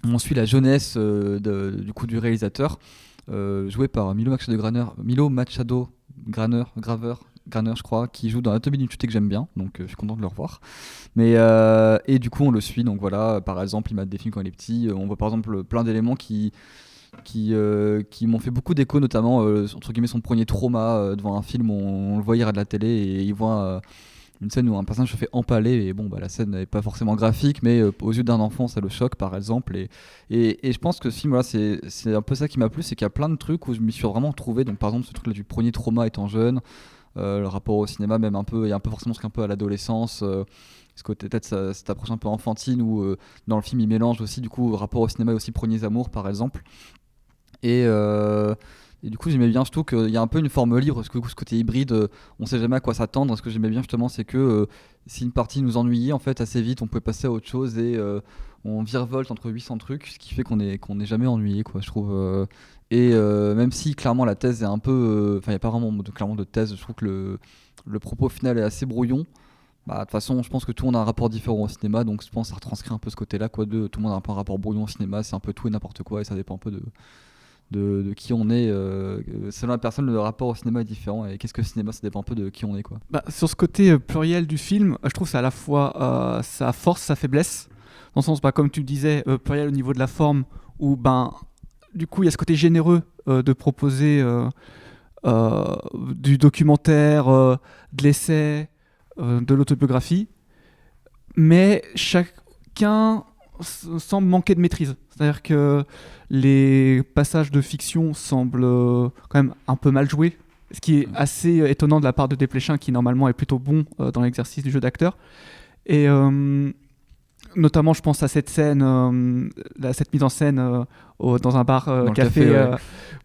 on suit la jeunesse du réalisateur, joué par Milo Machado Graner, je crois, qui joue dans Anatomie d'une chute que j'aime bien, donc je suis content de le revoir. Mais et du coup on le suit, donc voilà, par exemple il m'a des films quand il est petit, on voit par exemple plein d'éléments qui m'ont fait beaucoup d'écho, notamment entre guillemets son premier trauma devant un film, on le voit hier à de la télé et il voit une scène où un personnage se fait empaler, et bon la scène n'est pas forcément graphique, mais aux yeux d'un enfant ça le choque par exemple, et je pense que ce film, voilà, c'est un peu ça qui m'a plu, c'est qu'il y a plein de trucs où je m'y suis vraiment trouvé. Donc par exemple ce truc là du premier trauma étant jeune, le rapport au cinéma, même un peu, il y a un peu forcément ce qu'un peu à l'adolescence, ce côté peut-être cette approche un peu enfantine où dans le film il mélange aussi du coup rapport au cinéma et aussi premiers amours par exemple. Et du coup j'aimais bien surtout qu'il y a un peu une forme libre, parce que ce côté hybride, on sait jamais à quoi s'attendre. Ce que j'aimais bien justement, c'est que si une partie nous ennuyait, en fait assez vite on pouvait passer à autre chose, et on virevolte entre 800 trucs, ce qui fait qu'on est jamais ennuyé, quoi, je trouve. Même si clairement la thèse est un peu, il n'y a pas vraiment clairement de thèse, je trouve que le propos final est assez brouillon. De toute façon je pense que tout le monde a un rapport différent au cinéma, donc je pense que ça retranscrit un peu ce côté là, quoi, tout le monde a un peu un rapport brouillon au cinéma, c'est un peu tout et n'importe quoi, et ça dépend un peu de qui on est. Selon la personne, le rapport au cinéma est différent, et qu'est-ce que le cinéma, ça dépend un peu de qui on est, quoi. Sur ce côté pluriel du film, je trouve que c'est à la fois sa force, sa faiblesse, dans le sens, comme tu disais, pluriel au niveau de la forme, où du coup il y a ce côté généreux de proposer du documentaire, de l'essai, de l'autobiographie, mais chacun semble manquer de maîtrise. C'est-à-dire que les passages de fiction semblent quand même un peu mal joués, ce qui est assez étonnant de la part de Desplechin, qui normalement est plutôt bon dans l'exercice du jeu d'acteur. Et notamment, je pense à cette scène, cette mise en scène dans un bar café, ouais.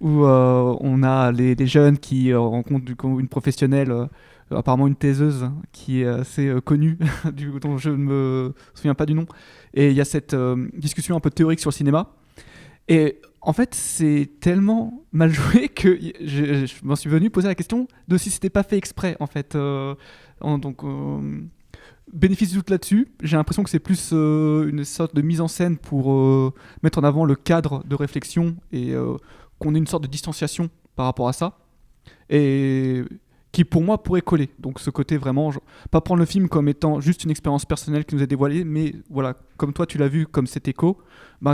Où on a les jeunes qui rencontrent une professionnelle, apparemment une taiseuse qui est assez connue, dont je ne me souviens pas du nom. Et il y a cette discussion un peu théorique sur le cinéma. Et en fait, c'est tellement mal joué que je m'en suis venu poser la question de si c'était pas fait exprès, en fait. Bénéfice du doute là-dessus. J'ai l'impression que c'est plus une sorte de mise en scène pour mettre en avant le cadre de réflexion, et qu'on ait une sorte de distanciation par rapport à ça. Et qui pour moi pourrait coller. Donc ce côté vraiment, pas prendre le film comme étant juste une expérience personnelle qui nous est dévoilée, mais voilà, comme toi tu l'as vu, comme cet écho,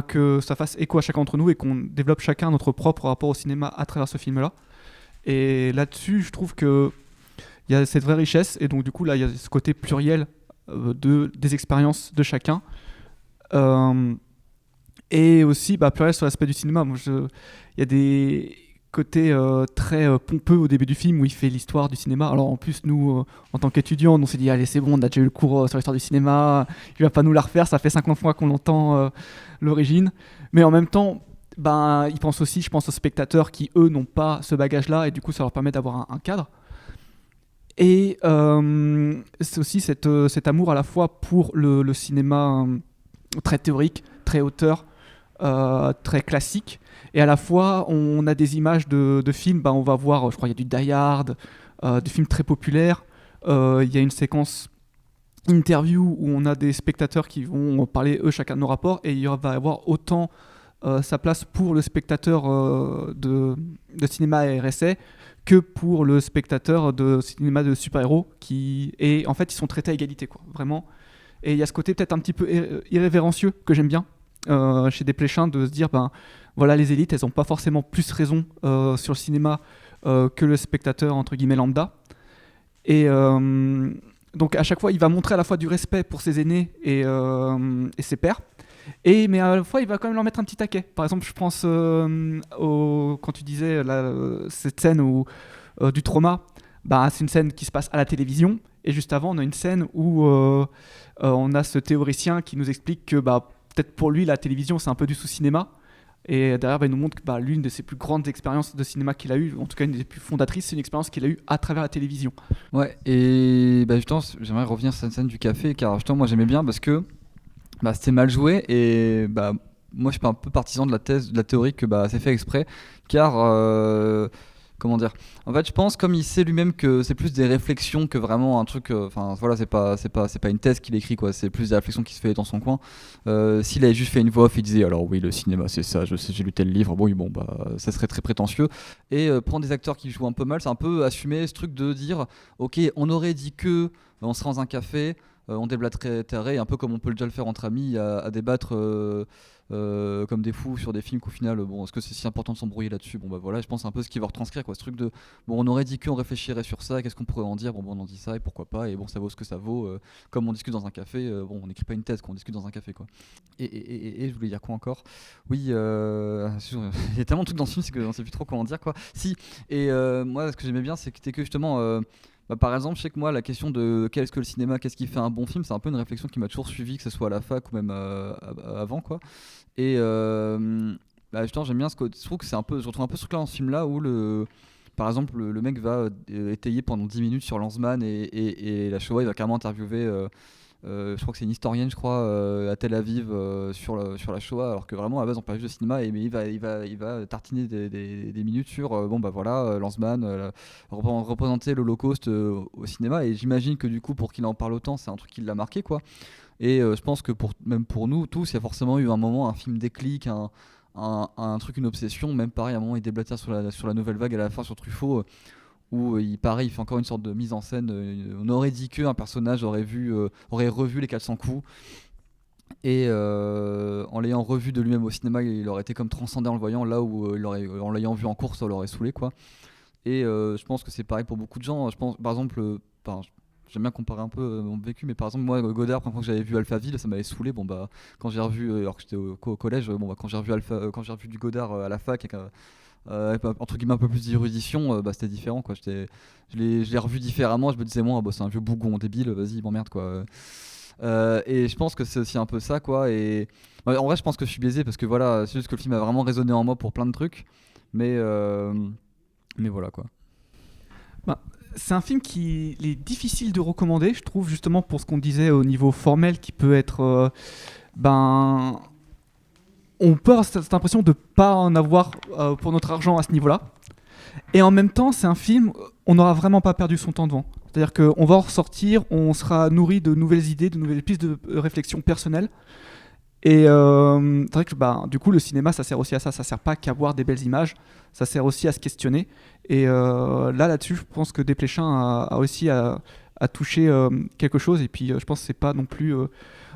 que ça fasse écho à chacun d'entre nous, et qu'on développe chacun notre propre rapport au cinéma à travers ce film-là. Et là-dessus, je trouve qu'il y a cette vraie richesse, et donc du coup là, il y a ce côté pluriel des expériences de chacun. Et aussi pluriel sur l'aspect du cinéma. Il y a des côté très pompeux au début du film où il fait l'histoire du cinéma. Alors en plus nous en tant qu'étudiants on s'est dit allez c'est bon, on a déjà eu le cours sur l'histoire du cinéma, il va pas nous la refaire, ça fait 50 fois qu'on entend l'origine. Mais en même temps il pense aussi, je pense aux spectateurs qui eux n'ont pas ce bagage là, et du coup ça leur permet d'avoir un cadre. Et c'est aussi cet amour à la fois pour le cinéma très théorique, très auteur, très classique. Et à la fois, on a des images de films, on va voir, je crois, il y a du Die Hard, des films très populaires. Il y a une séquence interview où on a des spectateurs qui vont parler, eux, chacun de nos rapports, et il va y avoir autant sa place pour le spectateur de cinéma RSA que pour le spectateur de cinéma de super-héros, et en fait, ils sont traités à égalité, quoi, vraiment. Et il y a ce côté peut-être un petit peu irrévérencieux que j'aime bien chez Desplechin, de se dire, voilà, les élites, elles n'ont pas forcément plus raison sur le cinéma que le spectateur, entre guillemets, lambda. Et donc à chaque fois, il va montrer à la fois du respect pour ses aînés et ses pairs, mais à la fois, il va quand même leur mettre un petit taquet. Par exemple, je pense quand tu disais cette scène du trauma, c'est une scène qui se passe à la télévision, et juste avant, on a une scène où on a ce théoricien qui nous explique que peut-être pour lui, la télévision, c'est un peu du sous-cinéma. Et derrière, il nous montre que l'une de ses plus grandes expériences de cinéma qu'il a eues, en tout cas une des plus fondatrices, c'est une expérience qu'il a eue à travers la télévision. Ouais, et justement, j'aimerais revenir sur cette scène du café, car justement, moi j'aimais bien parce que c'était mal joué, et moi je suis un peu partisan de la théorie que c'est fait exprès, car comment dire, en fait je pense, comme il sait lui-même que c'est plus des réflexions que vraiment un truc, voilà, c'est pas une thèse qu'il écrit, quoi, c'est plus des réflexions qui se fait dans son coin. S'il avait juste fait une voix off, il disait alors oui, le cinéma c'est ça, je sais, j'ai lu tel livre, ça serait très prétentieux. Et prendre des acteurs qui jouent un peu mal, c'est un peu assumer ce truc de dire ok, on aurait dit que on serait dans un café, on déblatterait, un peu comme on peut déjà le faire entre amis, à débattre comme des fous sur des films qu'au final, est-ce que c'est si important de s'embrouiller là-dessus? Voilà, je pense c'est un peu ce qui va retranscrire, quoi, ce truc de on aurait dit qu'on réfléchirait sur ça, qu'est-ce qu'on pourrait en dire, on en dit ça et pourquoi pas, et ça vaut ce que ça vaut, comme on discute dans un café, on n'écrit pas une thèse, on discute dans un café, quoi. Et je voulais dire quoi encore? Oui, il y a tellement de trucs dans ce film, c'est que on sait plus trop comment dire, quoi. Si, et moi ce que j'aimais bien, c'était que justement par exemple, je sais que moi, la question de qu'est-ce que le cinéma, qu'est-ce qui fait un bon film, c'est un peu une réflexion qui m'a toujours suivi, que ce soit à la fac ou même avant, quoi. Et justement, j'aime bien je trouve que je retrouve un peu ce truc-là dans ce film-là où par exemple, le mec va étayer pendant 10 minutes sur Lanzmann, et la Shoah, il va carrément interviewer. Je crois que c'est une historienne, à Tel Aviv, sur la Shoah, alors que vraiment à la base on parle juste de cinéma, mais il va tartiner des minutes sur Lanzmann, représenter l'Holocauste au cinéma, et j'imagine que du coup pour qu'il en parle autant, c'est un truc qui l'a marqué, quoi. Et je pense que même pour nous tous, il y a forcément eu un moment, un film déclic, un truc, une obsession, même pareil, à un moment il déblatère sur la nouvelle vague à la fin sur Truffaut, où il fait encore une sorte de mise en scène. On aurait dit qu'un personnage aurait revu les 400 coups, et en l'ayant revu de lui-même au cinéma, il aurait été comme transcendé en le voyant, là où en l'ayant vu en course, ça l'aurait saoulé, quoi. Et je pense que c'est pareil pour beaucoup de gens. Je pense, par exemple, j'aime bien comparer un peu mon vécu, mais par exemple moi, Godard, quand j'avais vu Alphaville, ça m'avait saoulé. Quand j'ai revu, alors que j'étais au collège, quand j'ai revu du Godard à la fac, entre guillemets un peu plus d'érudition, c'était différent, quoi. Je l'ai revu différemment, je me disais c'est un vieux bougon débile, vas-y, m'emmerde, quoi. Et je pense que c'est aussi un peu ça, quoi. Et en vrai je pense que je suis biaisé, parce que voilà, c'est juste que le film a vraiment résonné en moi pour plein de trucs, mais voilà, quoi. C'est un film qui est difficile de recommander, je trouve, justement pour ce qu'on disait au niveau formel, qui peut être on peut avoir cette impression de ne pas en avoir pour notre argent à ce niveau-là. Et en même temps, c'est un film, on n'aura vraiment pas perdu son temps devant. C'est-à-dire qu'on va en ressortir, on sera nourri de nouvelles idées, de nouvelles pistes de réflexion personnelle. Et c'est vrai que du coup, le cinéma, ça sert aussi à ça. Ça ne sert pas qu'à voir des belles images, ça sert aussi à se questionner. Et là-dessus, je pense que Desplechin a aussi à toucher quelque chose. Et puis, je pense que ce n'est pas non plus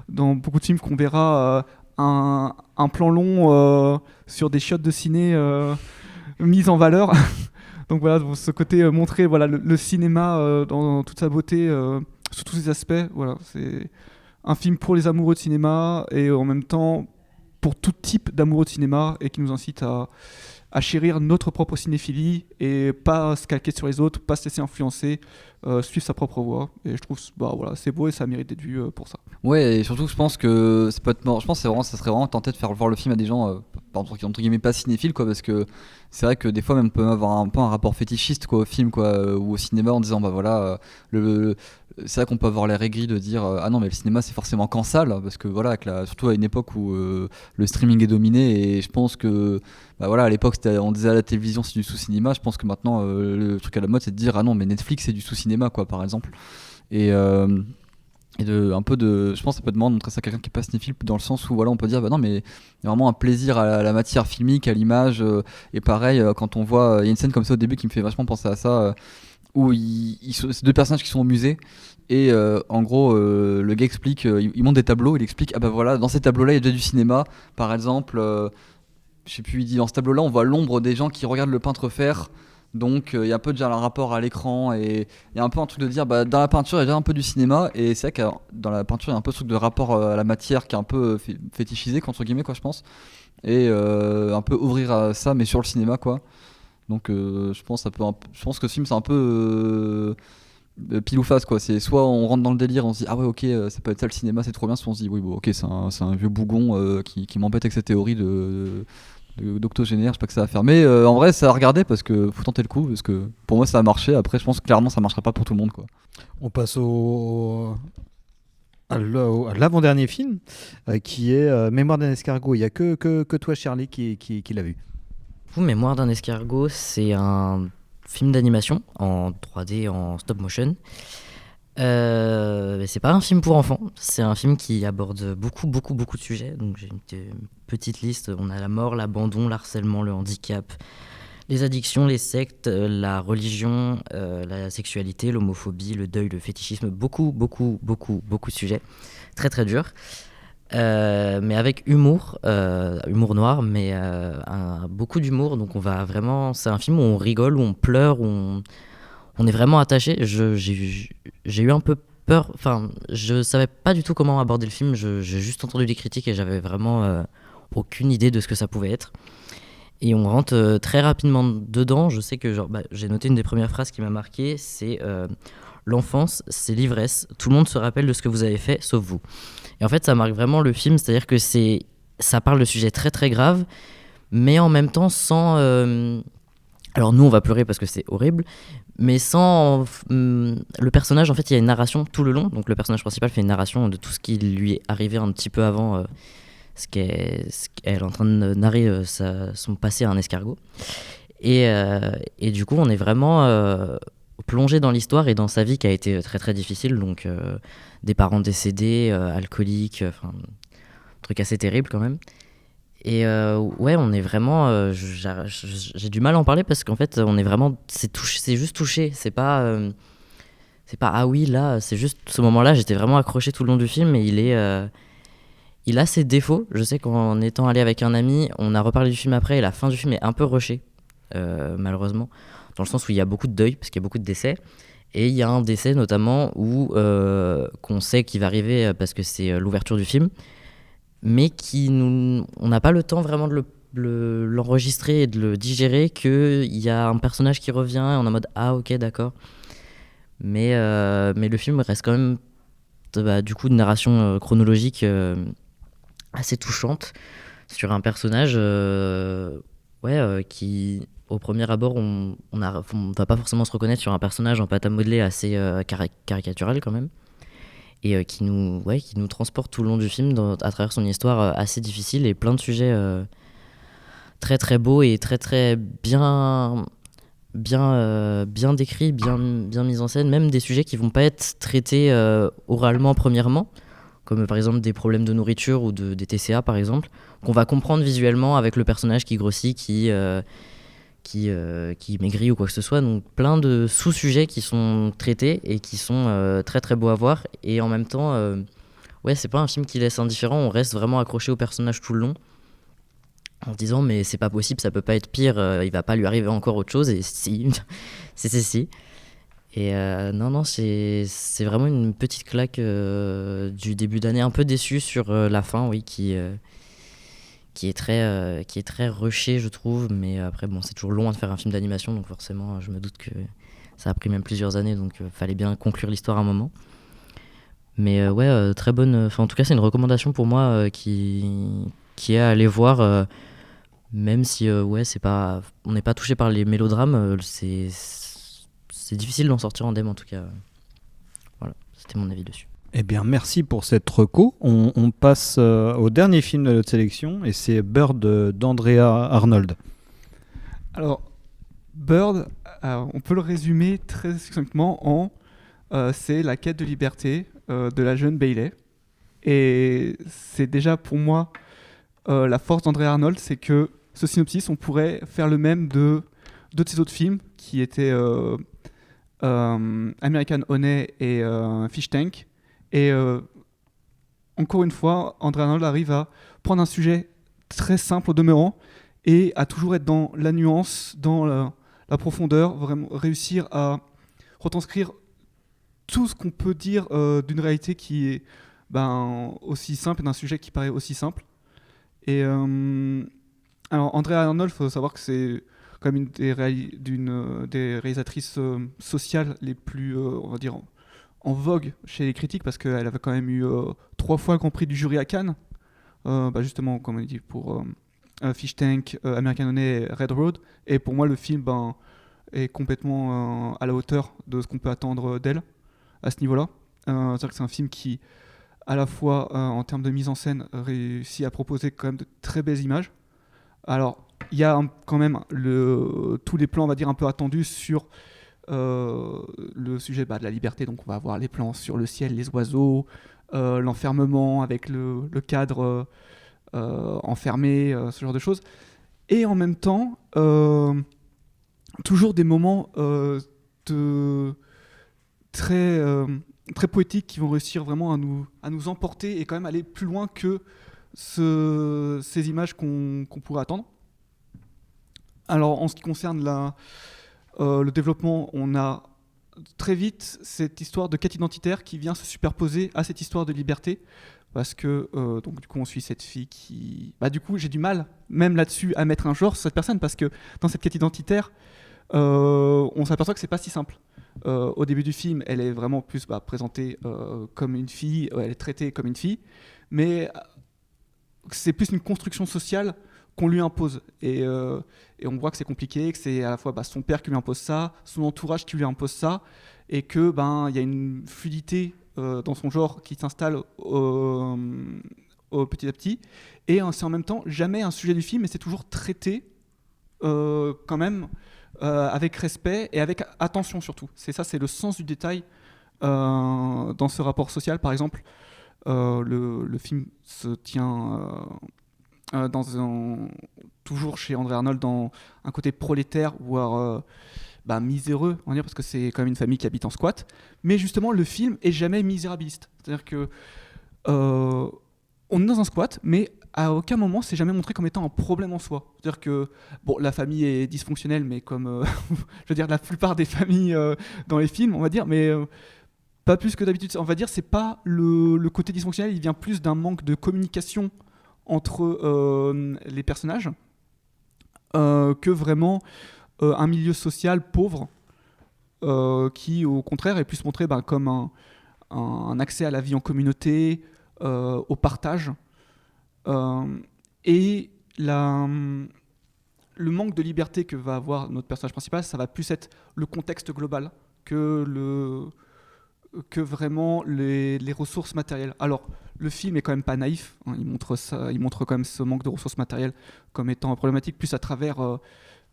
dans beaucoup de films qu'on verra un plan long sur des chiottes de ciné mises en valeur. Donc voilà, ce côté montrer le cinéma dans toute sa beauté, sous tous ses aspects. Voilà, c'est un film pour les amoureux de cinéma, et en même temps pour tout type d'amoureux de cinéma, et qui nous incite à chérir notre propre cinéphilie et pas se calquer sur les autres, pas se laisser influencer, suivre sa propre voie. Et je trouve c'est beau, et ça mérite d'être vu pour ça. Ouais, et surtout je pense que ça serait vraiment tenté de faire voir le film à des gens entre guillemets pas cinéphiles, quoi, parce que c'est vrai que des fois même on peut avoir un peu un rapport fétichiste, quoi, au film, quoi, ou au cinéma, en disant c'est vrai qu'on peut avoir l'air aigri de dire ah non mais le cinéma c'est forcément qu'en salle, parce que voilà, surtout à une époque où le streaming est dominé, et je pense que bah voilà, à l'époque on disait à la télévision c'est du sous-cinéma, je pense que maintenant le truc à la mode c'est de dire ah non mais Netflix c'est du sous-cinéma quoi, par exemple. Et je pense que ça peut demander de montrer ça à quelqu'un qui est pas cinéphile, dans le sens où voilà, on peut dire bah non mais il y a vraiment un plaisir à la matière filmique, à l'image, et pareil quand on voit, il y a une scène comme ça au début qui me fait vachement penser à ça, où c'est deux personnages qui sont au musée, et en gros le gars explique, il monte des tableaux, il explique ah bah voilà, dans ces tableaux là il y a déjà du cinéma, par exemple je sais plus, il dit dans ce tableau là on voit l'ombre des gens qui regardent le peintre faire. Donc il y a un peu déjà un rapport à l'écran, et il y a un peu un truc de dire bah, dans la peinture il y a déjà un peu du cinéma, et c'est vrai que dans la peinture il y a un peu ce truc de rapport à la matière qui est un peu fétichisé entre guillemets quoi, je pense, et un peu ouvrir à ça mais sur le cinéma quoi. Donc je pense que ce film c'est un peu pile ou face quoi, c'est soit on rentre dans le délire, on se dit ah ouais ok ça peut être ça le cinéma, c'est trop bien, soit on se dit oui bon ok c'est un vieux bougon qui m'embête avec cette théorie d'octogénaire, je sais pas que ça va faire, mais en vrai ça a regardé parce que faut tenter le coup, parce que pour moi ça a marché. Après je pense que clairement ça marchera pas pour tout le monde quoi. On passe à l'avant-dernier film qui est Mémoire d'un escargot. Il y a que toi Charlie qui l'a vu. Mémoire d'un escargot, c'est un film d'animation en 3D, en stop motion. C'est pas un film pour enfants, c'est un film qui aborde beaucoup de sujets. Donc j'ai une petite liste. On a la mort, l'abandon, l'harcèlement, le handicap, les addictions, les sectes, la religion, la sexualité, l'homophobie, le deuil, le fétichisme. Beaucoup de sujets. Très dur. Mais avec humour noir, mais beaucoup d'humour. Donc on va vraiment, c'est un film où on rigole, où on pleure, où on est vraiment attaché. J'ai eu un peu peur, enfin je savais pas du tout comment aborder le film, j'ai juste entendu des critiques et j'avais vraiment aucune idée de ce que ça pouvait être. Et on rentre très rapidement dedans. Je sais que j'ai noté une des premières phrases qui m'a marqué, c'est l'enfance, c'est l'ivresse, tout le monde se rappelle de ce que vous avez fait, sauf vous. Et en fait, ça marque vraiment le film, c'est-à-dire que ça parle de sujets très graves, mais en même temps sans... Alors nous, on va pleurer parce que c'est horrible, mais sans... le personnage, en fait, il y a une narration tout le long, donc le personnage principal fait une narration de tout ce qui lui est arrivé un petit peu avant, ce qu'elle est en train de narrer son passé à un escargot. Et du coup, on est vraiment... plongé dans l'histoire et dans sa vie qui a été très difficile, donc des parents décédés, alcooliques, un truc assez terrible quand même. Et ouais, on est vraiment, j'ai du mal à en parler parce qu'en fait on est vraiment, c'est juste touché, c'est pas ah oui là, c'est juste ce moment-là, j'étais vraiment accroché tout le long du film, et il a ses défauts. Je sais qu'en étant allé avec un ami, on a reparlé du film après et la fin du film est un peu rushée, malheureusement, dans le sens où il y a beaucoup de deuil, parce qu'il y a beaucoup de décès. Et il y a un décès notamment où qu'on sait qu'il va arriver parce que c'est l'ouverture du film, mais on n'a pas le temps vraiment de l'enregistrer et de le digérer, qu'il y a un personnage qui revient et on est en mode ah ok d'accord. Mais le film reste quand même du coup une narration chronologique assez touchante sur un personnage qui... Au premier abord, on va pas forcément se reconnaître sur un personnage en pâte à modeler assez caricatural quand même, et qui nous transporte tout le long du film à travers son histoire assez difficile et plein de sujets très beaux et très bien décrits, bien mis en scène, même des sujets qui vont pas être traités oralement premièrement, comme par exemple des problèmes de nourriture ou des TCA par exemple, qu'on va comprendre visuellement avec le personnage qui grossit, qui maigrit ou quoi que ce soit. Donc plein de sous-sujets qui sont traités et qui sont très beaux à voir, et en même temps c'est pas un film qui laisse indifférent, on reste vraiment accroché au personnage tout le long en se disant mais c'est pas possible, ça peut pas être pire, il va pas lui arriver encore autre chose, et si si. Et non c'est vraiment une petite claque du début d'année, un peu déçu sur la fin, oui, qui est très rushé, je trouve, mais après bon, c'est toujours long de faire un film d'animation, donc forcément je me doute que ça a pris même plusieurs années, donc fallait bien conclure l'histoire à un moment. Mais très bonne, en tout cas c'est une recommandation pour moi qui est à aller voir, même si on n'est pas touché par les mélodrames, c'est difficile d'en sortir indemne en tout cas. Voilà, c'était mon avis dessus. Eh bien, merci pour cette reco. On passe au dernier film de notre sélection, et c'est Bird d'Andrea Arnold. Alors, Bird, on peut le résumer très succinctement en c'est la quête de liberté de la jeune Bailey. Et c'est déjà pour moi la force d'Andrea Arnold, c'est que ce synopsis, on pourrait faire le même de deux de ses autres films qui étaient American Honey et Fish Tank. Et encore une fois, Andrea Arnold arrive à prendre un sujet très simple au demeurant et à toujours être dans la nuance, dans la profondeur, vraiment réussir à retranscrire tout ce qu'on peut dire d'une réalité qui est aussi simple et d'un sujet qui paraît aussi simple. Et alors Andrea Arnold, il faut savoir que c'est quand même une des réalisatrices sociales les plus, on va dire, en vogue chez les critiques, parce qu'elle avait quand même eu 3 fois le Grand Prix du jury à Cannes, justement, comme on dit, pour Fish Tank, American Honey et Red Road. Et pour moi, le film est complètement à la hauteur de ce qu'on peut attendre d'elle à ce niveau-là. C'est-à-dire que c'est un film qui, à la fois en termes de mise en scène, réussit à proposer quand même de très belles images. Alors, il y a quand même tous les plans, on va dire, un peu attendus sur le sujet de la liberté. Donc on va avoir les plans sur le ciel, les oiseaux, l'enfermement avec le cadre enfermé, ce genre de choses. Et en même temps, toujours des moments très poétiques qui vont réussir vraiment à nous emporter et quand même aller plus loin que ces images qu'on pourrait attendre. Alors en ce qui concerne le développement, on a très vite cette histoire de quête identitaire qui vient se superposer à cette histoire de liberté, parce que donc du coup on suit cette fille qui, du coup j'ai du mal même là-dessus à mettre un genre sur cette personne, parce que dans cette quête identitaire on s'aperçoit que c'est pas si simple. Au début du film, elle est vraiment plus présentée comme une fille, elle est traitée comme une fille, mais c'est plus une construction sociale qu'on lui impose. Et on voit que c'est compliqué, que c'est à la fois son père qui lui impose ça, son entourage qui lui impose ça, et que y a une fluidité dans son genre qui s'installe petit à petit. Et c'est en même temps jamais un sujet du film, mais c'est toujours traité quand même avec respect et avec attention surtout. C'est le sens du détail dans ce rapport social. Par exemple, le film se tient toujours chez Andrea Arnold dans un côté prolétaire, voire miséreux, on va dire, parce que c'est quand même une famille qui habite en squat. Mais justement, le film est jamais misérabiliste. C'est-à-dire que on est dans un squat, mais à aucun moment c'est jamais montré comme étant un problème en soi. C'est-à-dire que la famille est dysfonctionnelle, mais comme je veux dire la plupart des familles dans les films, on va dire, mais pas plus que d'habitude. On va dire c'est pas le côté dysfonctionnel, il vient plus d'un manque de communication entre les personnages que vraiment un milieu social pauvre qui au contraire est plus montré comme un accès à la vie en communauté, au partage, et le manque de liberté que va avoir notre personnage principal, ça va plus être le contexte global que vraiment les ressources matérielles. Alors le film est quand même pas naïf, hein, il montre quand même ce manque de ressources matérielles comme étant problématique, plus à travers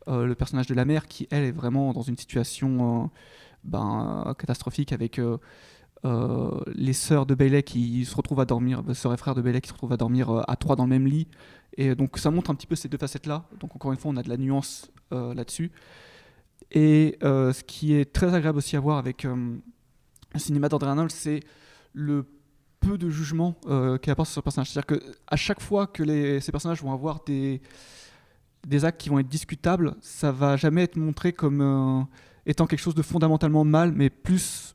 le personnage de la mère qui elle est vraiment dans une situation catastrophique avec les sœurs de Bailey qui se retrouvent à dormir, sœurs et frères de Bailey qui se retrouvent à dormir à 3 dans le même lit, et donc ça montre un petit peu ces deux facettes là. Donc encore une fois on a de la nuance là-dessus, et ce qui est très agréable aussi à voir avec le cinéma d'Andrea Arnold, c'est le peu de jugement qu'elle apporte sur ce personnage. C'est-à-dire qu'à chaque fois que ces personnages vont avoir des actes qui vont être discutables, ça va jamais être montré comme étant quelque chose de fondamentalement mal, mais plus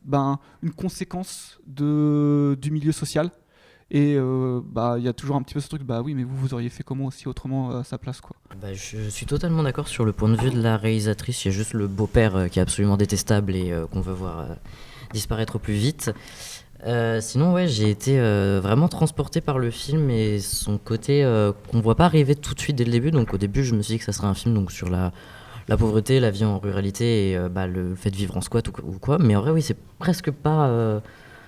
une conséquence du milieu social. Et il y a toujours un petit peu ce truc, oui, mais vous auriez fait comment aussi autrement à sa place, quoi. Je suis totalement d'accord sur le point de vue de la réalisatrice. Il y a juste le beau-père qui est absolument détestable et qu'on veut voir disparaître au plus vite. Sinon, ouais, j'ai été vraiment transporté par le film et son côté qu'on voit pas arriver tout de suite dès le début. Donc au début, je me suis dit que ça serait un film donc, sur la pauvreté, la vie en ruralité et le fait de vivre en squat ou quoi. Mais en vrai, oui, c'est presque pas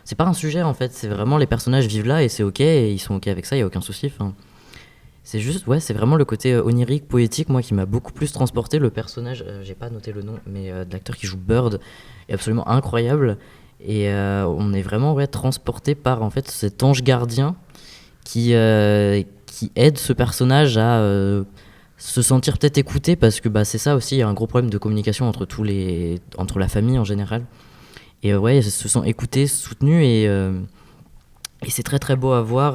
c'est pas un sujet en fait, c'est vraiment les personnages vivent là et c'est ok, et ils sont ok avec ça, il y a aucun souci. Enfin, c'est juste, ouais, c'est vraiment le côté onirique, poétique, moi qui m'a beaucoup plus transporté. Le personnage, j'ai pas noté le nom, mais de l'acteur qui joue Bird est absolument incroyable. Et on est vraiment transporté par en fait cet ange gardien qui aide ce personnage à se sentir peut-être écouté, parce que c'est ça aussi, il y a un gros problème de communication entre la famille en général. Et ouais, ils se sentent écoutés, soutenus, et c'est très très beau à voir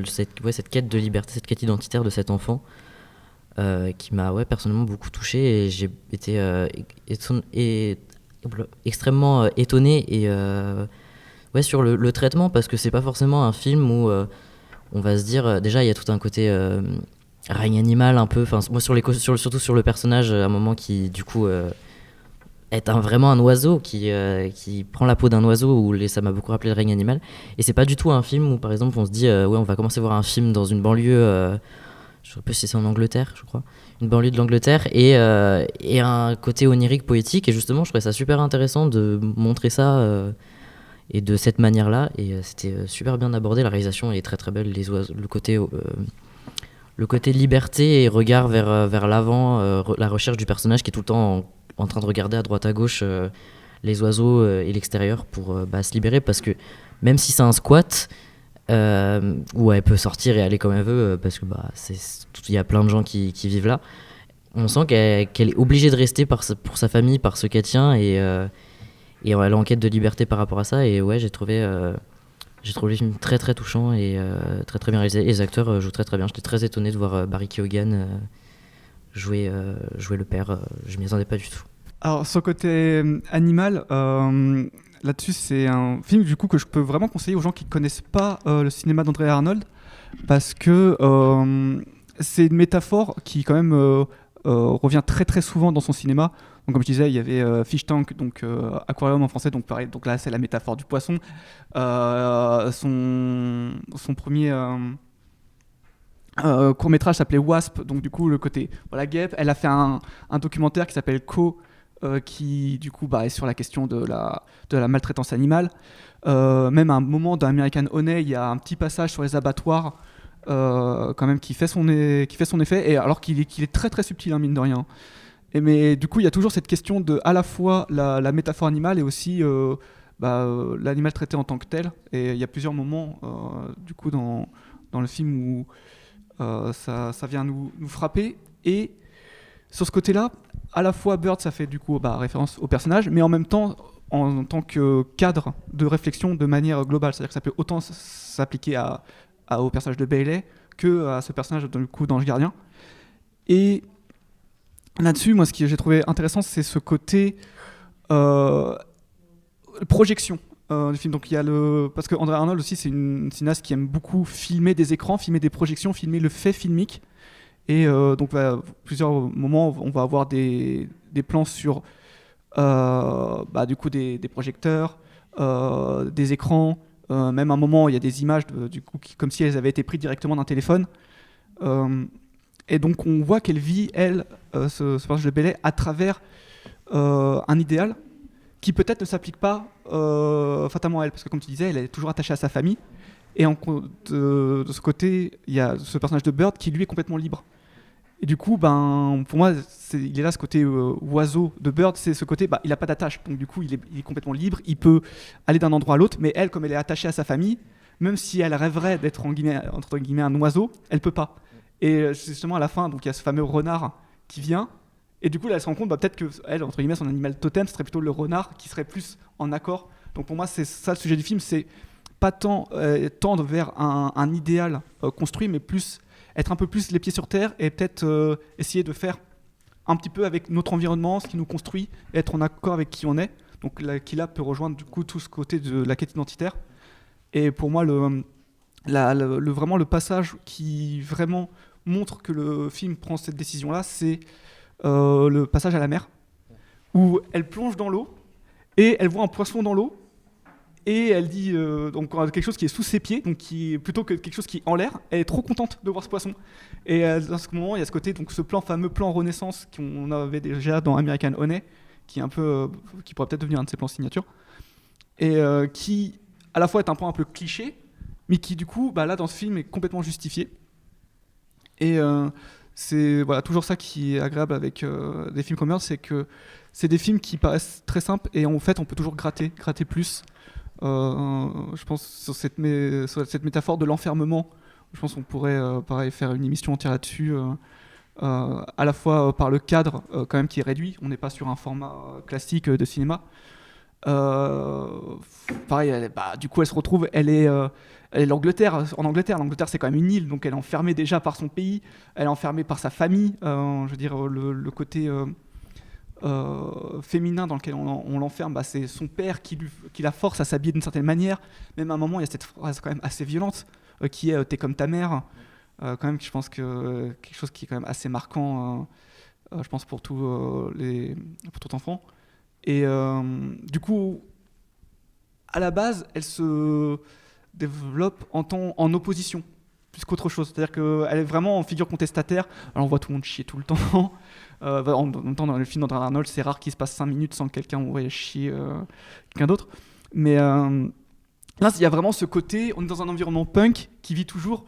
cette quête de liberté, cette quête identitaire de cet enfant qui m'a personnellement beaucoup touché, et j'ai été extrêmement étonné et sur le traitement, parce que c'est pas forcément un film où on va se dire déjà il y a tout un côté règne animal un peu, enfin moi surtout sur le personnage à un moment qui du coup est vraiment un oiseau qui prend la peau d'un oiseau, ça m'a beaucoup rappelé le règne animal. Et c'est pas du tout un film où par exemple on se dit ouais, on va commencer à voir un film dans une banlieue, je sais pas si c'est en Angleterre, je crois, une banlieue de l'Angleterre, et un côté onirique, poétique. Et justement je trouvais ça super intéressant de montrer ça et de cette manière là, et c'était super bien abordé. La réalisation est très très belle, les oiseaux, le côté liberté et regard vers l'avant, la recherche du personnage qui est tout le temps en train de regarder à droite à gauche les oiseaux et l'extérieur pour se libérer, parce que même si c'est un squat où elle peut sortir et aller comme elle veut, parce que il y a plein de gens qui vivent là, on sent qu'elle est obligée de rester pour sa famille, par ce qu'elle tient, et elle est en quête de liberté par rapport à ça. Et ouais, j'ai trouvé le film très très touchant et très très bien réalisé. Et les acteurs jouent très très bien. J'étais très étonné de voir Barry Keoghan jouer le père. Je m'y attendais pas du tout. Alors, sur le côté animal, là-dessus, c'est un film du coup que je peux vraiment conseiller aux gens qui ne connaissent pas le cinéma d'André Arnold, parce que c'est une métaphore qui quand même revient très très souvent dans son cinéma. Donc, comme je disais, il y avait Fish Tank, donc aquarium en français, donc pareil. Donc là, c'est la métaphore du poisson. Son premier court-métrage s'appelait Wasp, donc du coup le côté guêpe. Elle a fait un documentaire qui s'appelle Co, qui du coup est sur la question de la maltraitance animale. Même à un moment dans American Honey, il y a un petit passage sur les abattoirs quand même qui fait son effet, et alors qu'il est très très subtil, mine de rien. Mais du coup il y a toujours cette question de à la fois la métaphore animale et aussi l'animal traité en tant que tel. Et il y a plusieurs moments du coup dans le film où ça vient nous frapper. Et sur ce côté-là, à la fois Bird, ça fait du coup référence au personnage, mais en même temps en tant que cadre de réflexion de manière globale. C'est-à-dire que ça peut autant s'appliquer au personnage de Bailey que à ce personnage du coup d'Ange Gardien. Et là-dessus, moi, ce que j'ai trouvé intéressant, c'est ce côté projection du film. Donc, parce que André Arnold aussi, c'est une cinéaste qui aime beaucoup filmer des écrans, filmer des projections, filmer le fait filmique. Et donc, plusieurs moments, on va avoir des plans sur du coup des projecteurs, des écrans. Même à un moment, il y a des images du coup, comme si elles avaient été prises directement d'un téléphone. Et donc on voit qu'elle vit, elle, ce personnage de Bailey, à travers un idéal qui peut-être ne s'applique pas fatalement à elle, parce que comme tu disais, elle est toujours attachée à sa famille. Et de ce côté, il y a ce personnage de Bird qui lui est complètement libre. Et du coup, pour moi, il est là ce côté oiseau de Bird, c'est ce côté, il n'a pas d'attache, donc du coup il est complètement libre, il peut aller d'un endroit à l'autre, mais elle, comme elle est attachée à sa famille, même si elle rêverait d'être entre guillemets un oiseau, elle peut pas. Et justement à la fin, donc il y a ce fameux renard qui vient, et du coup là, elle se rend compte peut-être que elle, entre guillemets, son animal totem, ce serait plutôt le renard qui serait plus en accord. Donc pour moi, c'est ça le sujet du film, c'est pas tant tendre vers un idéal construit, mais plus être un peu plus les pieds sur terre et peut-être essayer de faire un petit peu avec notre environnement, ce qui nous construit, et être en accord avec qui on est. Donc qui là peut rejoindre du coup tout ce côté de la quête identitaire. Et pour moi, vraiment le passage qui vraiment montre que le film prend cette décision-là, c'est le passage à la mer, où elle plonge dans l'eau et elle voit un poisson dans l'eau. Et elle dit donc quelque chose qui est sous ses pieds, donc plutôt que quelque chose qui est en l'air. Elle est trop contente de voir ce poisson. Et dans ce moment, il y a ce côté, donc ce fameux plan Renaissance qu'on avait déjà dans American Honey, qui pourrait peut-être devenir un de ses plans signature, et qui à la fois est un point un peu cliché, mais qui du coup, là dans ce film est complètement justifié. Et c'est toujours ça qui est agréable avec des films comme Bird, c'est que c'est des films qui paraissent très simples et en fait on peut toujours gratter plus. Je pense sur cette métaphore de l'enfermement, je pense qu'on pourrait pareil faire une émission entière là-dessus. À la fois par le cadre quand même qui est réduit, on n'est pas sur un format classique de cinéma. Pareil, du coup elle se retrouve, elle est en Angleterre, c'est quand même une île, donc elle est enfermée déjà par son pays, elle est enfermée par sa famille, je veux dire le côté féminin dans lequel on l'enferme, c'est son père qui la force à s'habiller d'une certaine manière. Même à un moment il y a cette phrase quand même assez violente qui est t'es comme ta mère. Quand même, je pense que quelque chose qui est quand même assez marquant, je pense pour tout enfant. Et du coup, à la base, elle se développe en opposition plus qu'autre chose. C'est-à-dire qu'elle est vraiment en figure contestataire. Alors on voit tout le monde chier tout le temps. En même temps, dans le film d'André Arnold, c'est rare qu'il se passe 5 minutes sans que quelqu'un chier quelqu'un d'autre. Mais là, il y a vraiment ce côté, on est dans un environnement punk qui vit toujours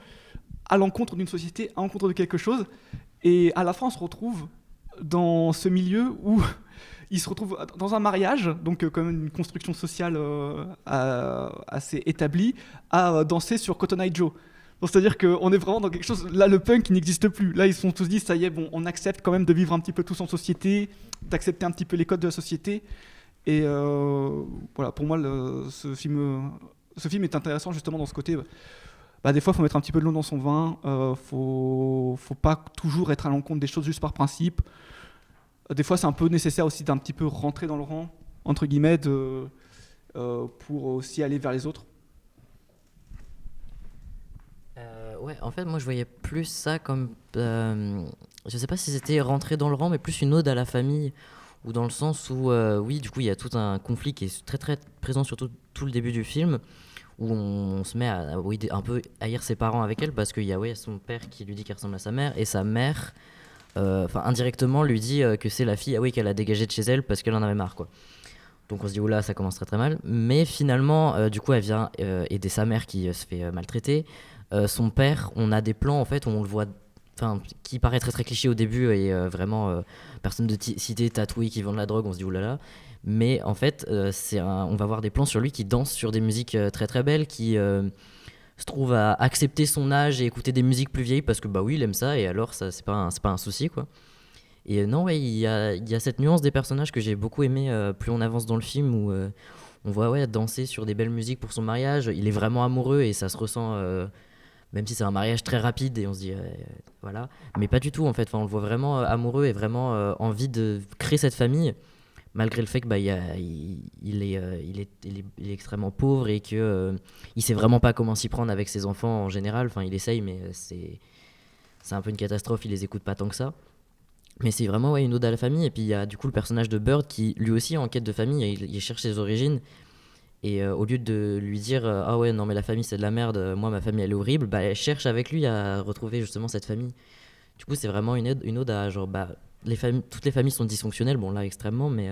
à l'encontre d'une société, à l'encontre de quelque chose. Et à la fin, on se retrouve dans ce milieu où il se retrouve dans un mariage, donc comme une construction sociale assez établie, à danser sur Cotton Eye Joe. Donc, c'est-à-dire qu'on est vraiment dans quelque chose... Là, le punk, il n'existe plus. Là, ils se sont tous dit, ça y est, bon, on accepte quand même de vivre un petit peu tous en société, d'accepter un petit peu les codes de la société. Et voilà, pour moi, ce film est intéressant justement dans ce côté... des fois, il faut mettre un petit peu de l'eau dans son vin. Faut pas toujours être à l'encontre des choses juste par principe. Des fois, c'est un peu nécessaire aussi d'un petit peu rentrer dans le rang, entre guillemets, pour aussi aller vers les autres. Ouais, en fait, moi, je voyais plus ça comme... je sais pas si c'était rentrer dans le rang, mais plus une ode à la famille, ou dans le sens où, oui, du coup, il y a tout un conflit qui est très, très présent sur tout le début du film, où on se met à un peu haïr ses parents avec elle, parce qu'il y a son père qui lui dit qu'elle ressemble à sa mère, et sa mère, indirectement, lui dit que c'est la fille qu'elle a dégagée de chez elle parce qu'elle en avait marre, quoi. Donc on se dit, oula, ça commence très très mal. Mais finalement, du coup, elle vient aider sa mère qui se fait maltraiter. Son père, on a des plans, en fait, où on le voit, qui paraît très très cliché au début, et vraiment, personne de cité tatoué qui vend de la drogue, on se dit, oulala. Mais en fait, on va voir des plans sur lui qui danse sur des musiques très très belles, qui se trouve à accepter son âge et écouter des musiques plus vieilles parce que oui, il aime ça, et alors ça, c'est pas un souci, quoi. Et non, ouais, il y a cette nuance des personnages que j'ai beaucoup aimé plus on avance dans le film, où on voit danser sur des belles musiques pour son mariage. Il est vraiment amoureux et ça se ressent, même si c'est un mariage très rapide et on se dit voilà, mais pas du tout en fait. On le voit vraiment amoureux et vraiment envie de créer cette famille, malgré le fait que il est extrêmement pauvre et que il sait vraiment pas comment s'y prendre avec ses enfants en général. Enfin, il essaye, mais c'est un peu une catastrophe. Il les écoute pas tant que ça. Mais c'est vraiment une ode à la famille. Et puis il y a du coup le personnage de Bird qui lui aussi est en quête de famille. Il cherche ses origines. Et au lieu de lui dire ah ouais, non mais la famille c'est de la merde, moi ma famille elle est horrible, elle cherche avec lui à retrouver justement cette famille. Du coup c'est vraiment une ode à genre toutes les familles sont dysfonctionnelles, bon là extrêmement, mais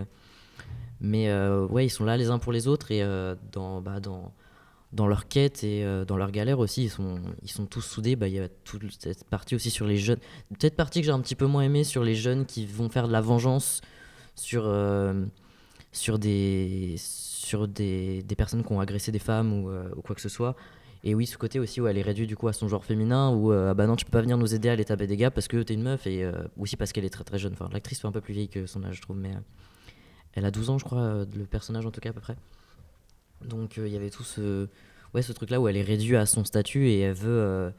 ouais, ils sont là les uns pour les autres, et dans leur quête et dans leur galère aussi, ils sont tous soudés. Il y a toute cette partie aussi sur les jeunes, peut-être partie que j'ai un petit peu moins aimée, sur les jeunes qui vont faire de la vengeance sur des personnes qui ont agressé des femmes ou quoi que ce soit. Et oui, ce côté aussi où elle est réduite du coup à son genre féminin, où non, tu peux pas venir nous aider à aller taper des gars parce que t'es une meuf, et aussi parce qu'elle est très très jeune. Enfin, l'actrice fait un peu plus vieille que son âge, je trouve, mais elle a 12 ans, je crois, le personnage en tout cas, à peu près. Donc il y avait tout ce truc là où elle est réduite à son statut et elle veut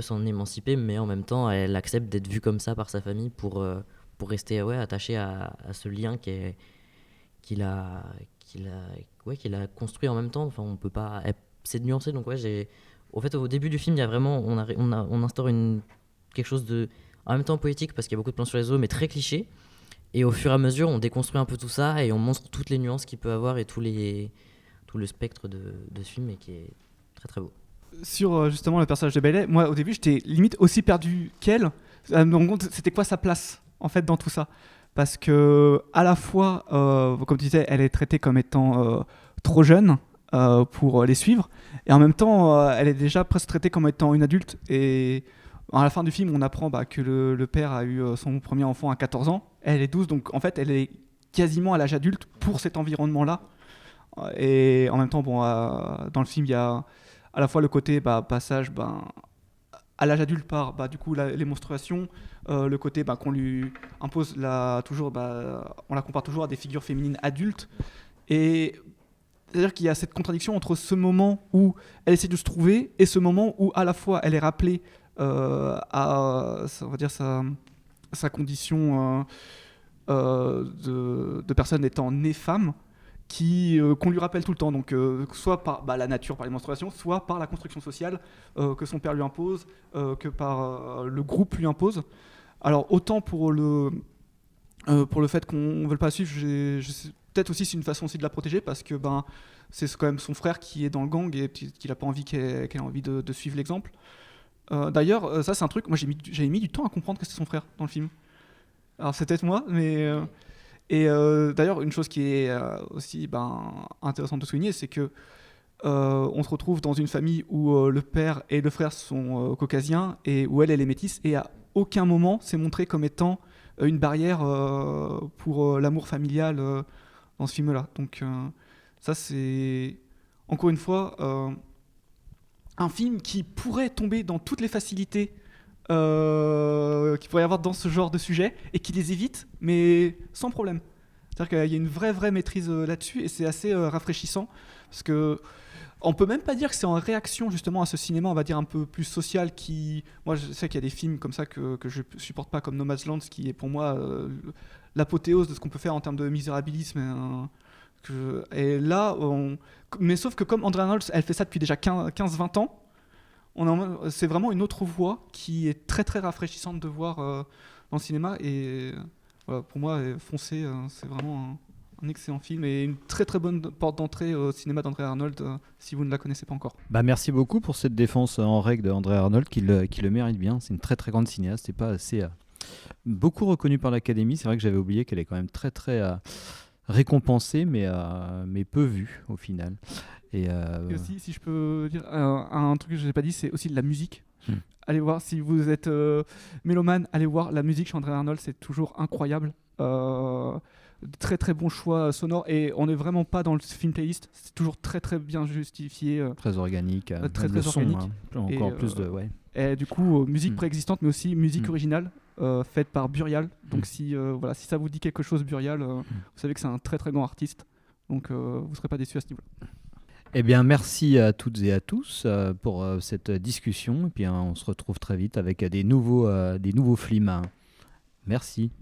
s'en émanciper, mais en même temps elle accepte d'être vue comme ça par sa famille pour rester attachée à ce lien qu'il a construit en même temps. Enfin, on peut pas, c'est nuancé. Donc au fait, au début du film, il y a vraiment, on instaure quelque chose de en même temps poétique parce qu'il y a beaucoup de plans sur les eaux, mais très cliché. Et au fur et à mesure, on déconstruit un peu tout ça et on montre toutes les nuances qu'il peut avoir et tout le spectre de ce film, et qui est très très beau. Sur justement le personnage de Bailey, moi au début j'étais limite aussi perdu qu'elle. Je me rends compte c'était quoi sa place en fait dans tout ça, parce que à la fois comme tu disais, elle est traitée comme étant trop jeune, pour les suivre. Et en même temps, elle est déjà presque traitée comme étant une adulte. Et à la fin du film, on apprend que le père a eu son premier enfant à 14 ans. Elle est 12, donc en fait, elle est quasiment à l'âge adulte pour cet environnement-là. Et en même temps, dans le film, il y a à la fois le côté passage à l'âge adulte par du coup les menstruations, le côté qu'on lui impose toujours, on la compare toujours à des figures féminines adultes. Et c'est-à-dire qu'il y a cette contradiction entre ce moment où elle essaie de se trouver et ce moment où à la fois elle est rappelée à on va dire sa condition de personne étant née femme, qu'on lui rappelle tout le temps, donc soit par la nature, par les menstruations, soit par la construction sociale que son père lui impose, que par le groupe lui impose. Alors autant pour le fait qu'on ne veut pas la suivre, peut-être aussi c'est une façon aussi de la protéger, parce que c'est quand même son frère qui est dans le gang et qu'il n'a pas envie qu'elle ait envie de suivre l'exemple. D'ailleurs, ça c'est un truc, moi j'avais mis du temps à comprendre que c'était son frère dans le film. Alors c'est peut-être moi, mais... Et d'ailleurs, une chose qui est aussi intéressante de souligner, c'est que on se retrouve dans une famille où le père et le frère sont caucasiens et où elle est métisse, et à aucun moment c'est montré comme étant une barrière pour l'amour familial dans ce film-là. Donc ça, c'est encore une fois un film qui pourrait tomber dans toutes les facilités qu'il pourrait y avoir dans ce genre de sujet et qui les évite, mais sans problème. C'est-à-dire qu'il y a une vraie maîtrise là-dessus, et c'est assez rafraîchissant, parce que on peut même pas dire que c'est en réaction justement à ce cinéma, on va dire un peu plus social, moi je sais qu'il y a des films comme ça que je supporte pas, comme Nomadland, qui est pour moi l'apothéose de ce qu'on peut faire en termes de misérabilisme, et là mais sauf que comme Andrea Arnold, elle fait ça depuis déjà 15-20 ans, c'est vraiment une autre voie qui est très rafraîchissante de voir dans le cinéma. Et voilà, pour moi, foncez, c'est vraiment un excellent film et une très bonne porte d'entrée au cinéma d'Andrea Arnold, si vous ne la connaissez pas encore. Merci beaucoup pour cette défense en règle d'Andrea Arnold, qui le mérite bien. C'est une très grande cinéaste, et pas assez beaucoup reconnue par l'Académie. C'est vrai que j'avais oublié qu'elle est quand même très récompensée, mais peu vue au final. Et aussi, si je peux dire un truc que je n'ai pas dit, c'est aussi de la musique. Allez voir, si vous êtes mélomane, allez voir la musique chez Andrea Arnold, c'est toujours incroyable. Très bon choix sonore, et on n'est vraiment pas dans le film playlist, c'est toujours très bien justifié. Très organique, très le son, organique. Encore et, plus de... Ouais. Et du coup, musique préexistante, mais aussi musique originale, faite par Burial. Donc si ça vous dit quelque chose, Burial, vous savez que c'est un très grand artiste. Donc vous ne serez pas déçus à ce niveau-là. Eh bien, merci à toutes et à tous pour cette discussion. Et puis, on se retrouve très vite avec des nouveaux films. Merci.